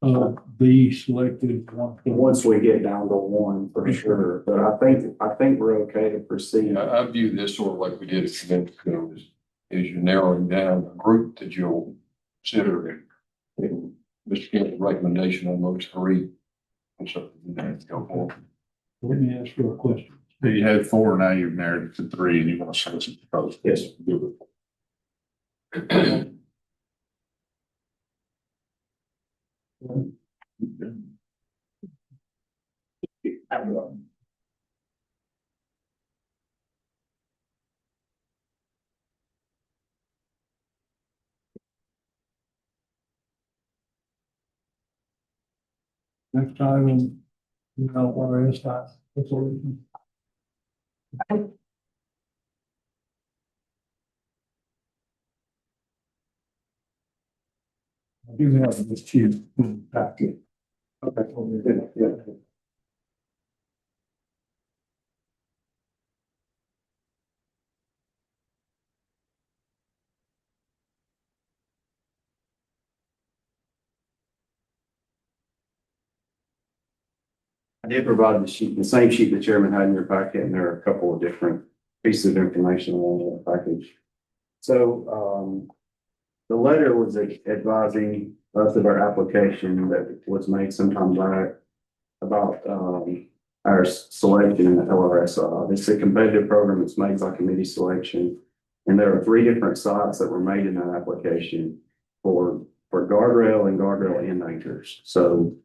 The selected one. once we get down to one for sure, but I think we're okay to proceed. I view this sort of like we did a few minutes ago, is you're narrowing down a group that you'll consider. And Mr. Kent's recommendation on those three. And so that's go forward. Let me ask you a question. So you had four, now you've narrowed it to three, and you want to solicit proposals. Yes. Next item, RS resolution. I do have this chief packet. Okay. Yeah. I did provide the sheet, the same sheet the chairman had in your packet, and there are a couple of different pieces of information along that package. So, the letter was advising us of our application that was made sometime back about, our selection in the LRSI. It's a competitive program that's made by committee selection. And there are three different sites that were made in that application for guardrail and guardrail end anchors. So,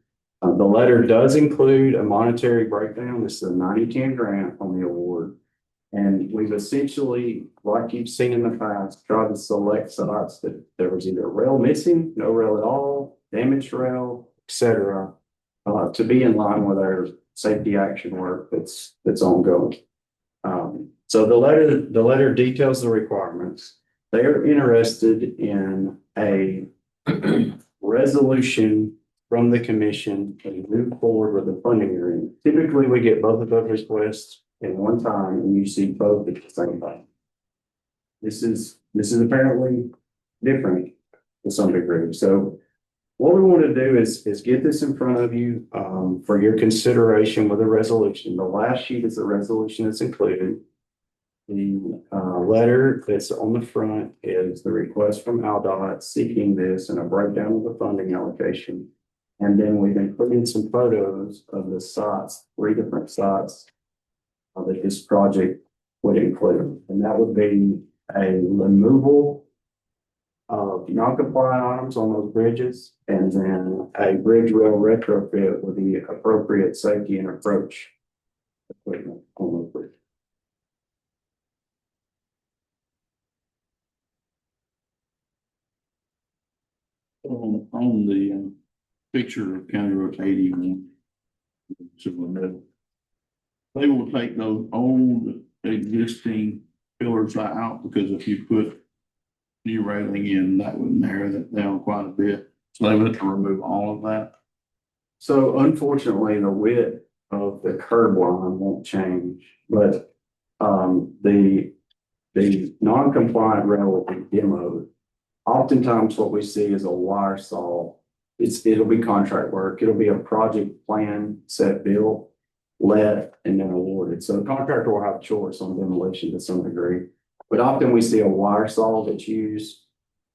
the letter does include a monetary breakdown. This is a 90-10 grant on the award. And we've essentially, like you've seen in the past, tried to select sites that there was either rail missing, no rail at all, damaged rail, et cetera, to be in line with our safety action work that's ongoing. So the letter details the requirements. They are interested in a resolution from the commission and move forward with the funding agreement. Typically, we get both of those requests at one time, and you see both at the same time. This is apparently different to some degree. So what we want to do is get this in front of you for your consideration with a resolution. The last sheet is the resolution that's included. The letter that's on the front is the request from AlDOT seeking this and a breakdown of the funding allocation. And then we've included some photos of the sites, 3 different sites that this project would include. And that would be a removal of non-compliant items on those bridges, and then a bridge rail retrofit with the appropriate safety and approach equipment on those bridges. On the picture of County Road 81. They will take those old existing pillars out, because if you put new railing in, that would narrow that down quite a bit. So they would have to remove all of that. So unfortunately, the width of the curb line won't change, but the non-compliant rail will be demoed. Oftentimes what we see is a wire saw it'll be contract work. It'll be a project plan, set, built, let, and then awarded. So the contractor will have a choice on demolition to some degree. But often we see a wire saw that's used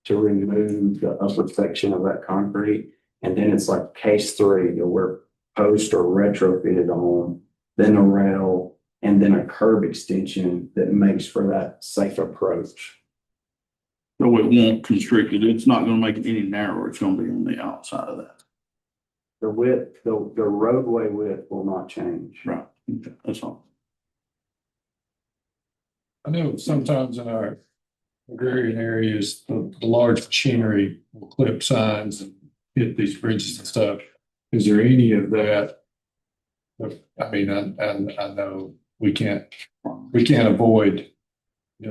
to remove the upper section of that concrete. And then it's like case 3 that we're post or retrofitted on, then a rail, and then a curb extension that makes for that safe approach. So it won't constrict it. It's not gonna make it any narrower. It's gonna be on the outside of that. The width, the roadway width will not change. Right. Okay, that's all. I know sometimes in our agrarian areas, the large machinery will clip signs and hit these bridges and stuff. Is there any of that? I mean, I know we can't avoid,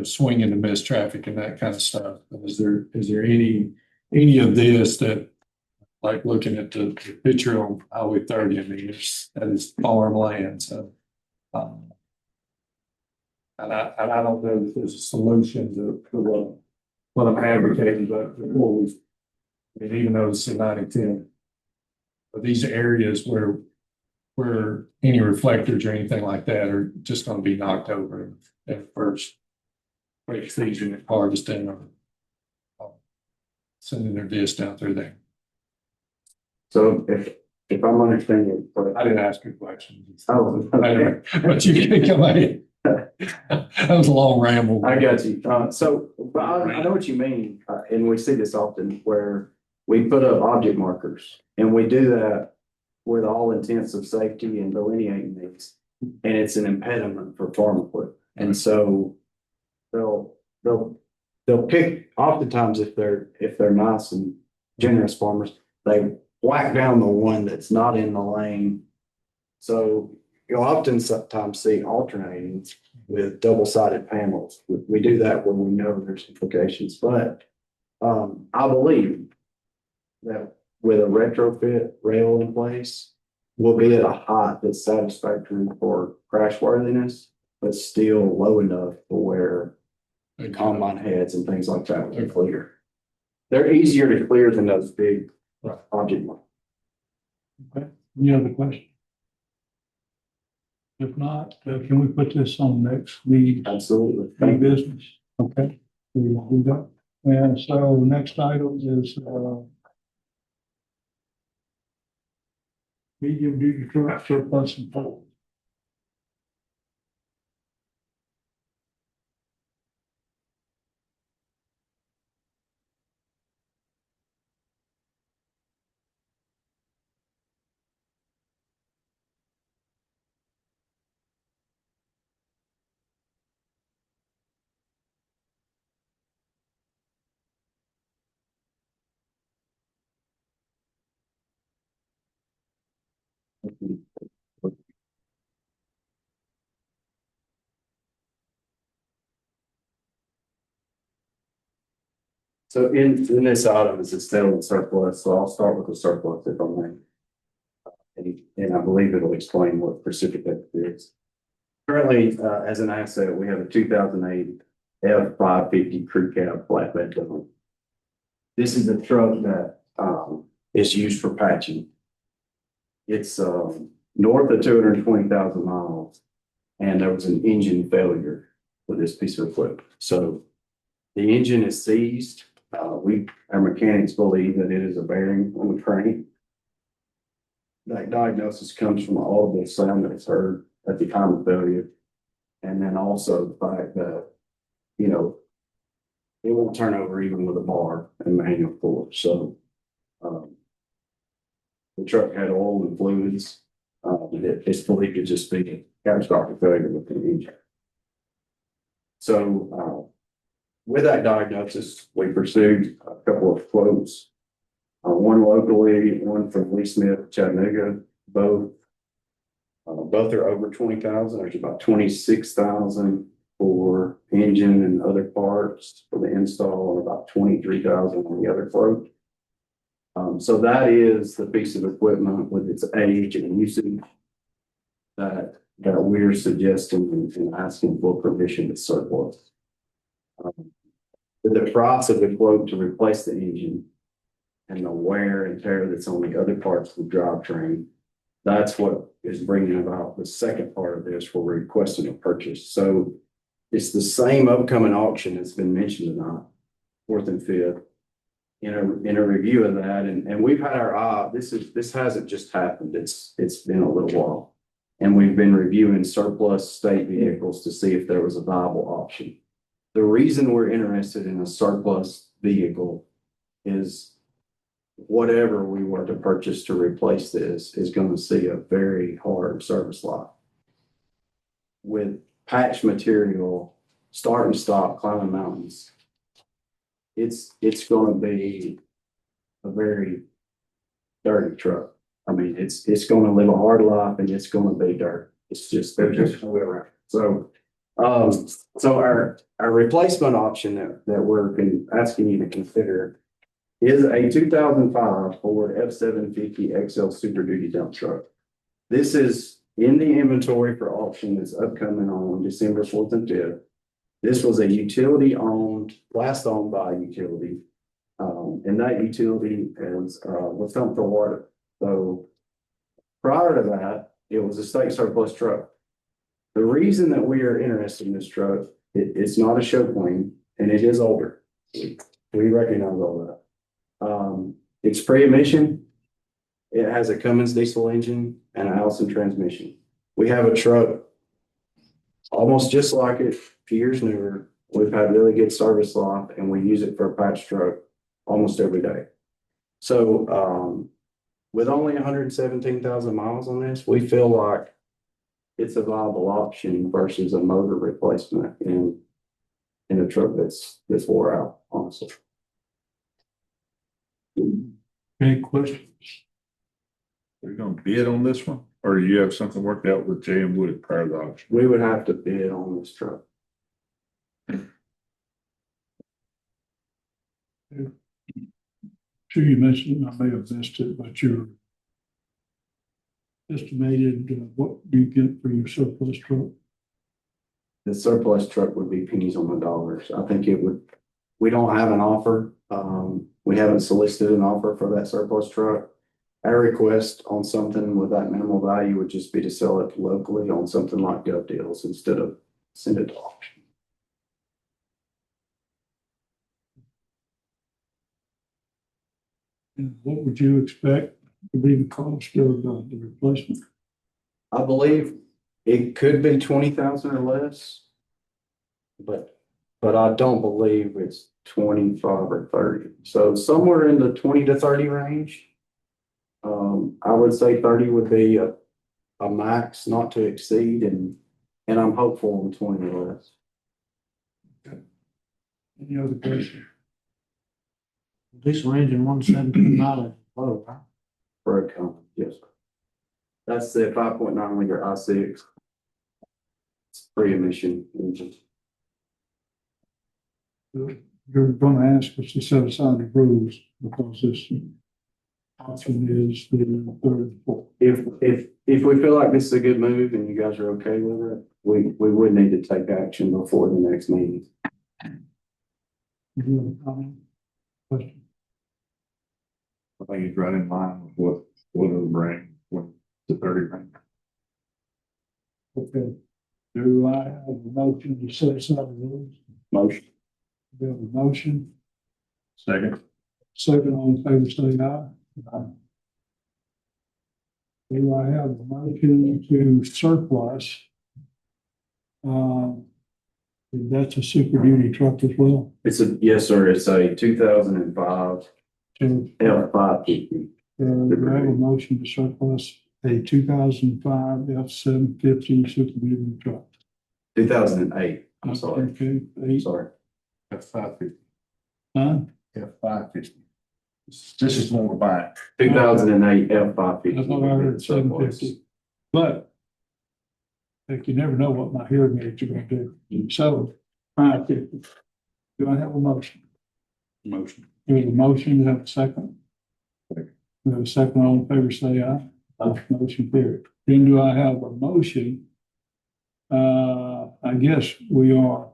swing and miss traffic and that kind of stuff. But is there any of this that, like looking at the picture on Highway 30, I mean, that is farmland, so. And I don't know if there's a solution to what I'm advocating, but before we, I mean, even though it's a 90-10, but these areas where any reflectors or anything like that are just going to be knocked over at first season at harvesting or sending their disc down through there. So if I'm understanding, I didn't ask you questions. Oh, okay. But you can come in. That was a long ramble. I got you. But I know what you mean, and we see this often where we put up object markers, and we do that with all intents of safety and delineating these, and it's an impediment for farm equipment. And so they'll pick, oftentimes if they're nice and generous farmers, they whack down the one that's not in the lane. So you'll often sometimes see alternating with double-sided panels. We do that when we know there's implications, but I believe that with a retrofit rail in place, we'll be at a height that's satisfactory for crash worthiness, but still low enough for where the combine heads and things like that will clear. They're easier to clear than those big object markers. Okay. Any other questions? If not, can we put this on next meeting? Absolutely. Any business? Okay. We will do that. And so next item is medium duty truck surplus and pole. So in this item is a sale and surplus, so I'll start with the surplus if I may. And I believe it'll explain what precipitate is. Currently, as an asset, we have a 2008 F550 crew cab flatbed dump. This is a truck that is used for patching. It's north of 220,000 miles, and there was an engine failure with this piece of equipment. So the engine is seized. Our mechanics believe that it is a bearing on the crank. That diagnosis comes from the audible sound that's heard at the time of failure. And then also the fact that, it won't turn over even with a bar and manual pull. So the truck had oil and fluids. It's believed to just be a catastrophic failure with the engine. So with that diagnosis, we pursued a couple of quotes. One locally, one from Lee Smith, Chattanooga. Both are over 20,000. There's about 26,000 for engine and other parts for the install, and about 23,000 on the other quote. So that is the piece of equipment with its age and usage that we're suggesting and asking for permission to surplus. The price of the quote to replace the engine and the wear and tear that's on the other parts of the drivetrain. That's what is bringing about the second part of this, where we're requesting a purchase. So it's the same upcoming auction that's been mentioned tonight, fourth and fifth. In a review of that, and we've had our eye, this hasn't just happened, it's been a little while. And we've been reviewing surplus state vehicles to see if there was a viable option. The reason we're interested in a surplus vehicle is whatever we were to purchase to replace this is going to see a very hard service life. With patch material, start and stop, climbing mountains, it's going to be a very dirty truck. I mean, it's going to live a hard life and it's going to be dirt. It's just, there's just no way around. So, so our replacement option that we're asking you to consider is a 2005 Ford F-750 XL Super Duty dump truck. This is in the inventory for auction that's upcoming on December 4th and 5th. This was a utility owned, last owned by a utility. And that utility was dumped for water. So prior to that, it was a state surplus truck. The reason that we are interested in this truck, it's not a show queen and it is older. We recognize all that. It's pre-emission. It has a Cummins diesel engine and an Allison transmission. We have a truck almost just like it, a few years newer. We've had really good service life and we use it for a patch truck almost every day. So with only 117,000 miles on this, we feel like it's a viable option versus a motor replacement in a truck that's wore out, honestly. Any questions? Are you gonna bid on this one, or do you have something worked out with J M Wood prior to the auction? We would have to bid on this truck. Sure, you mentioned, I may have missed it, but your estimated what you get for your surplus truck? The surplus truck would be pennies on the dollars. I think it would, we don't have an offer. We haven't solicited an offer for that surplus truck. Our request on something with that minimal value would just be to sell it locally on something like Gov Deals instead of send it to auction. And what would you expect to be the cost of the replacement? I believe it could be 20,000 or less, but I don't believe it's 25 or 30. So somewhere in the 20 to 30 range. I would say 30 would be a max, not to exceed, and I'm hopeful on 20 or less. Any other questions? Diesel engine 117 mileage. Low, huh? For a company, yes, sir. That's the 5.9 liter I6. It's pre-emission engine. You're going to ask us to set aside the rules because this option is the third and fourth. If we feel like this is a good move and you guys are okay with it, we would need to take action before the next meeting. Do you have a comment? Question? I think it's right in line with what it'll bring with the 30 range. Okay. Do I have a motion to set aside the rules? Motion. We have a motion. Second. Second, all in favor, say aye. Aye. Do I have a motion to surplus? That's a super duty truck as well. Yes, sir. It's a 2005 So, F550. do I have a motion to surplus a 2005 F-750 super duty truck? 2008. I'm sorry. Okay, I'm sorry. F-550. huh? F-550. This is more buying. 2008 F550. I thought I heard 750. But heck, you never know what my hearing aids are gonna do. So, 550. Do I have a motion? Motion. Do we have a motion? Do we have a second? We have a second, all in favor, say aye. Motion carried. Then do I have a motion? I guess we are,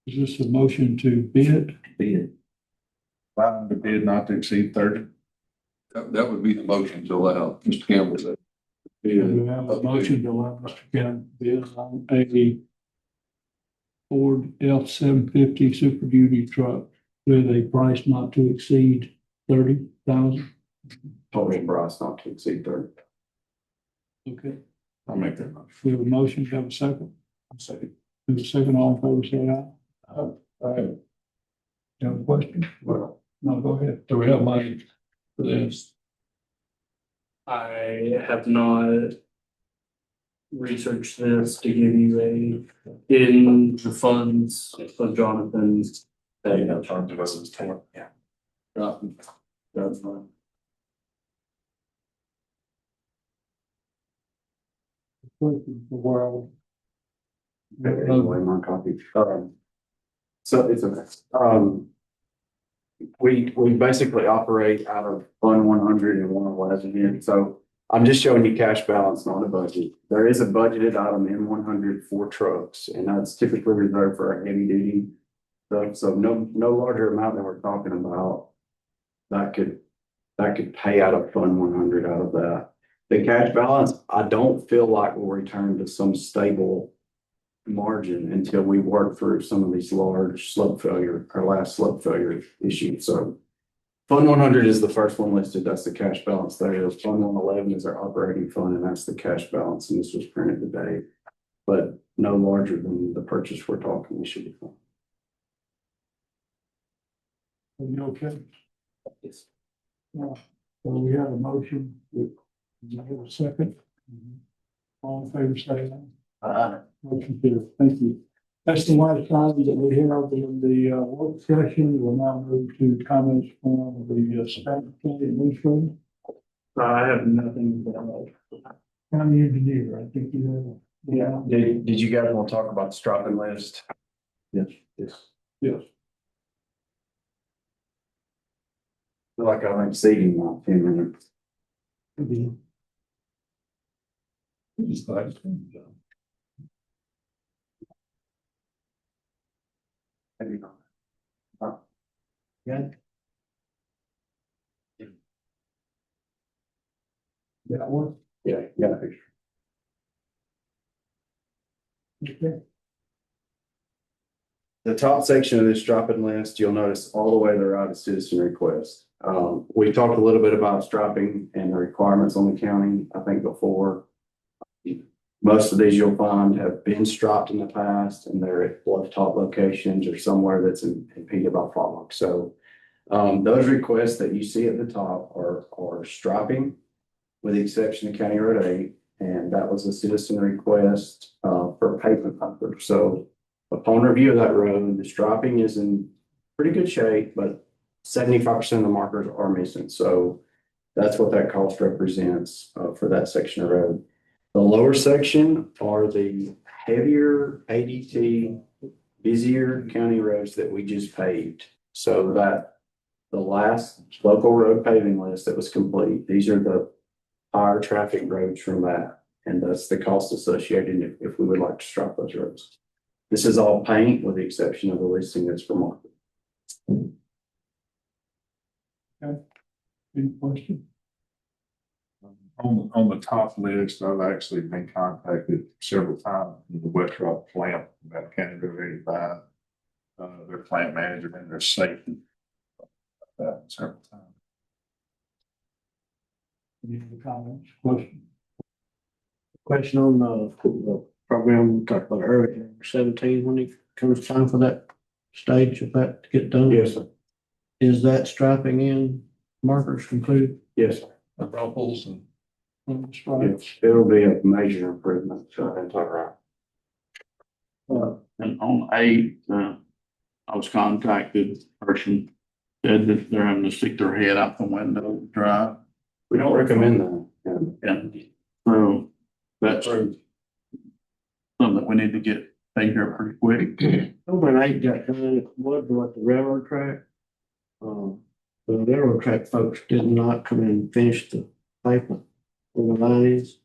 is this a motion to bid? Bid. allowing the bid not to exceed 30. That would be the motion to allow Mr. Campbell to. We have a motion to allow Mr. Campbell bid on a Ford F-750 Super Duty truck with a price not to exceed 30,000. Total price not to exceed 30. Okay, I'll make that motion. we have a motion, have a second. Second. Have a second, all in favor, say aye. All right. You have a question? Well, No, go ahead. Do we have money for this? I have not researched this to give you in the funds of Jonathan's. They have charged us as 10. Yeah. that's fine. Question for Laurel. Anyway, my copy. So it's okay. We basically operate out of Fund 100 and 111 here. So I'm just showing you cash balance, not a budget. There is a budgeted item in 100 for trucks, and that's typically reserved for our heavy duty stuff. So no larger amount that we're talking about that could pay out of Fund 100 out of that. The cash balance, I don't feel like will return to some stable margin until we work through some of these large slope failure, our last slope failure issues. So Fund 100 is the first one listed. That's the cash balance there. Fund 111 is our operating fund, and that's the cash balance. And this was printed today, but no larger than the purchase we're talking. We should be fine. Are you okay? Yes. Yeah. So we have a motion. We have a second. All in favor, say aye. Motion carries. Thank you. That's the last item that we have in the work session. We'll now move to comments from the staff county administrator. I have nothing but County engineer, I think you have. Yeah. Did you guys want to talk about the dropping list? Yes. Yes. Yes. Feel like I'm exceeding my 10 minutes. Just glad it's been done. Good. That one? Yeah, yeah. Okay. The top section of this drop-in list, you'll notice all the way to the right is citizen request. We talked a little bit about striping and the requirements on the county, I think before. Most of these you'll find have been striped in the past and they're at bluff top locations or somewhere that's impeded by fog. So those requests that you see at the top are striping with the exception of County Road 8. And that was a citizen request for pavement bumper. So upon review of that road, the striping is in pretty good shape, but 75% of the markers are missing. So that's what that cost represents for that section of road. The lower section are the heavier ADT, busier county roads that we just paved. So that the last local road paving list that was complete, these are the higher traffic roads from that. And that's the cost associated if we would like to stripe those roads. This is all paint with the exception of the listing that's for market. Okay. Any question? On the top list, I've actually been contacted several times from the West Rock plant about County Road 85. Their plant manager and their safety. Several times. Any other comments, questions? Question on the program we talked about earlier, 17, when it comes time for that stage of that to get done? Yes, sir. Is that striping in markers concluded? Yes, sir. The ruffles and Stripes. It'll be a major improvement. So that's all right. And on 8, I was contacted, person said that they're having to stick their head out the window to drive. We don't recommend that. Yeah. And so that's something that we need to get taken care of pretty quick. Over in 8 got done, it was like the railroad track. The railroad track folks did not come in and finish the pavement where the line is.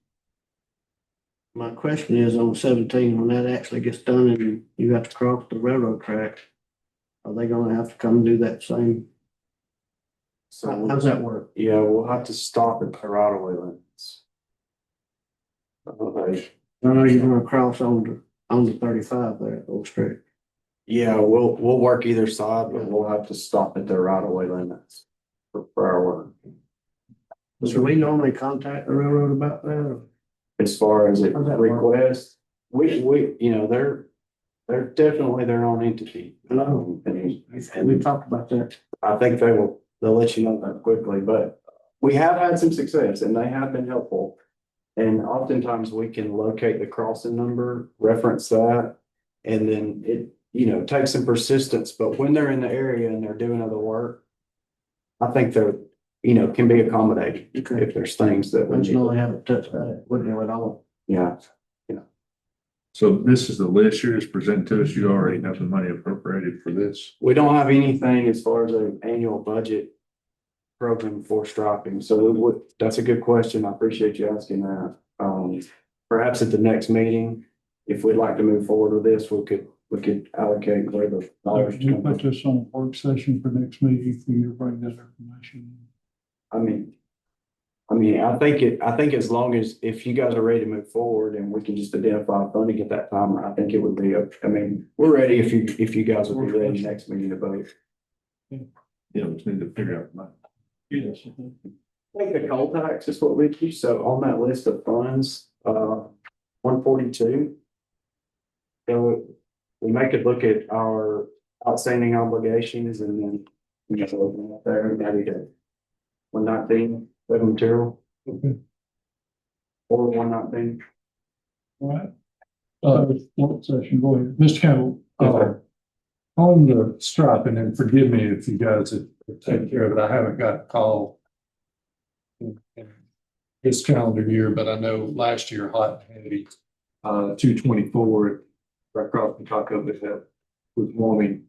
My question is on 17, when that actually gets done and you have to cross the railroad track, are they gonna have to come and do that same So, How's that work? yeah, we'll have to stop at the right of way limits. Okay. I know you're gonna cross on the 35 there at Oak Street. Yeah, we'll work either side, but we'll have to stop at the right of way limits for our work. So we normally contact the railroad about that, or? As far as it How's that work? requests, we, you know, they're definitely their own entity. I know. And We talked about that. I think they'll let you know that quickly, but we have had some success and they have been helpful. And oftentimes we can locate the crossing number, reference that, and then it, you know, takes some persistence, but when they're in the area and they're doing other work, I think they're, you know, can be accommodated Okay. if there's things that we I just need. know they haven't touched that, wouldn't know at all. Yeah. So this is the list you're just presenting to us. You already have the money appropriated for this. We don't have anything as far as an annual budget program for striping, so that's a good question. I appreciate you asking that. Perhaps at the next meeting, if we'd like to move forward with this, we could allocate where the dollars We come put from. this on a work session for next meeting for you to bring that information. I think as long as, if you guys are ready to move forward and we can just identify funding at that time, I think it would be, we're ready if you guys would be ready next meeting to vote. Yeah, we just need to figure out the money. Yes. I think the coal tax is what we do, so on that list of funds, 142. So we make it look at our outstanding obligations and then, you know, looking up there, maybe to 119, that material. Okay. Or 119. All right. Work session, go ahead. Mr. Campbell, Yes, sir. on the striping, and forgive me if you guys have taken care of it, I haven't got a call in this calendar year, but I know last year, hot and heavy, 224, right across the top of it, was wanting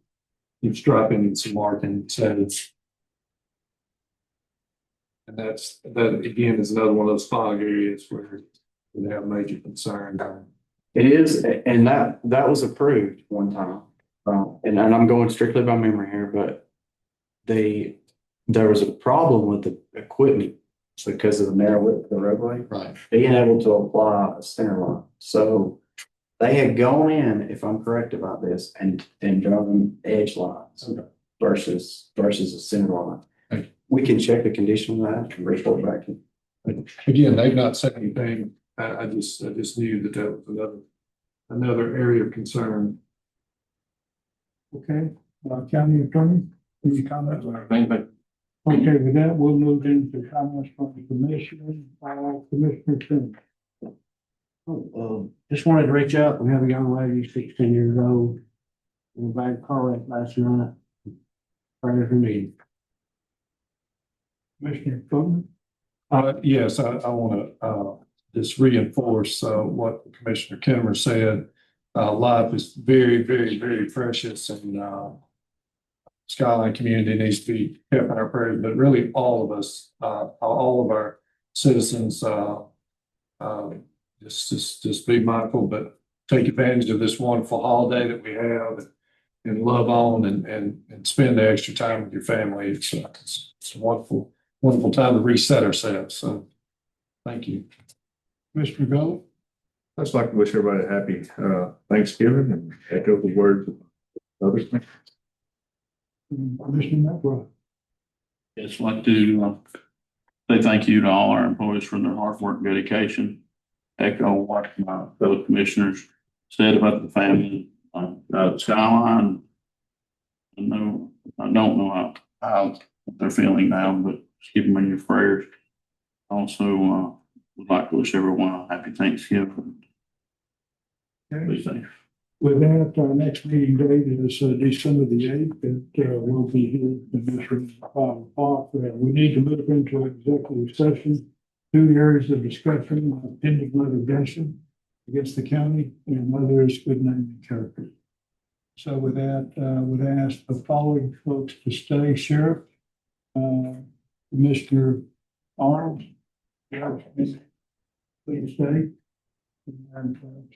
some striping and some marking, so. And that again is another one of those fog areas where we have major concern. It is, and that was approved one time. And I'm going strictly by memory here, but there was a problem with the equipment because of the narrow width of the roadway. Right. Being able to apply a center line. So they had gone in, if I'm correct about this, and drawn edge lines versus a center line. Right. We can check the condition of that and report back to you. Again, they've not said anything. I just knew that was another area of concern. Okay, county attorney, any comments? Okay, with that, we'll move into comments from the commission, Commissioner Kim. Just wanted to reach out. We have a young lady, 16 years old, in a bad car wreck last night. Prayers are needed. Commissioner Coleman? Yes, I want to just reinforce what Commissioner Kimmer said. Life is very, very, very precious, and Skyline community needs to be kept in our prayers, but really all of us, all of our citizens, just be mindful, but take advantage of this wonderful holiday that we have and love on and spend the extra time with your family. It's a wonderful time to reset ourselves. So thank you. Commissioner Gold? I'd just like to wish everybody a happy Thanksgiving and echo the words of others. Commissioner McBride? Just like to say thank you to all our employees for their hard work and dedication. Echo what my fellow commissioners said about the family, Skyline. I don't know how they're feeling now, but just keep them in your prayers. Also, would like to wish everyone a happy Thanksgiving. Be safe. With that, our next meeting date is December the 8th, and we'll be here in this room at 5 o'clock. We need to move into executive session. 2 areas of discussion, pending litigation against the county, and another is good name and character. So with that, would ask the following folks to stay: Sheriff, Commissioner Arnold, please stay. And Jim.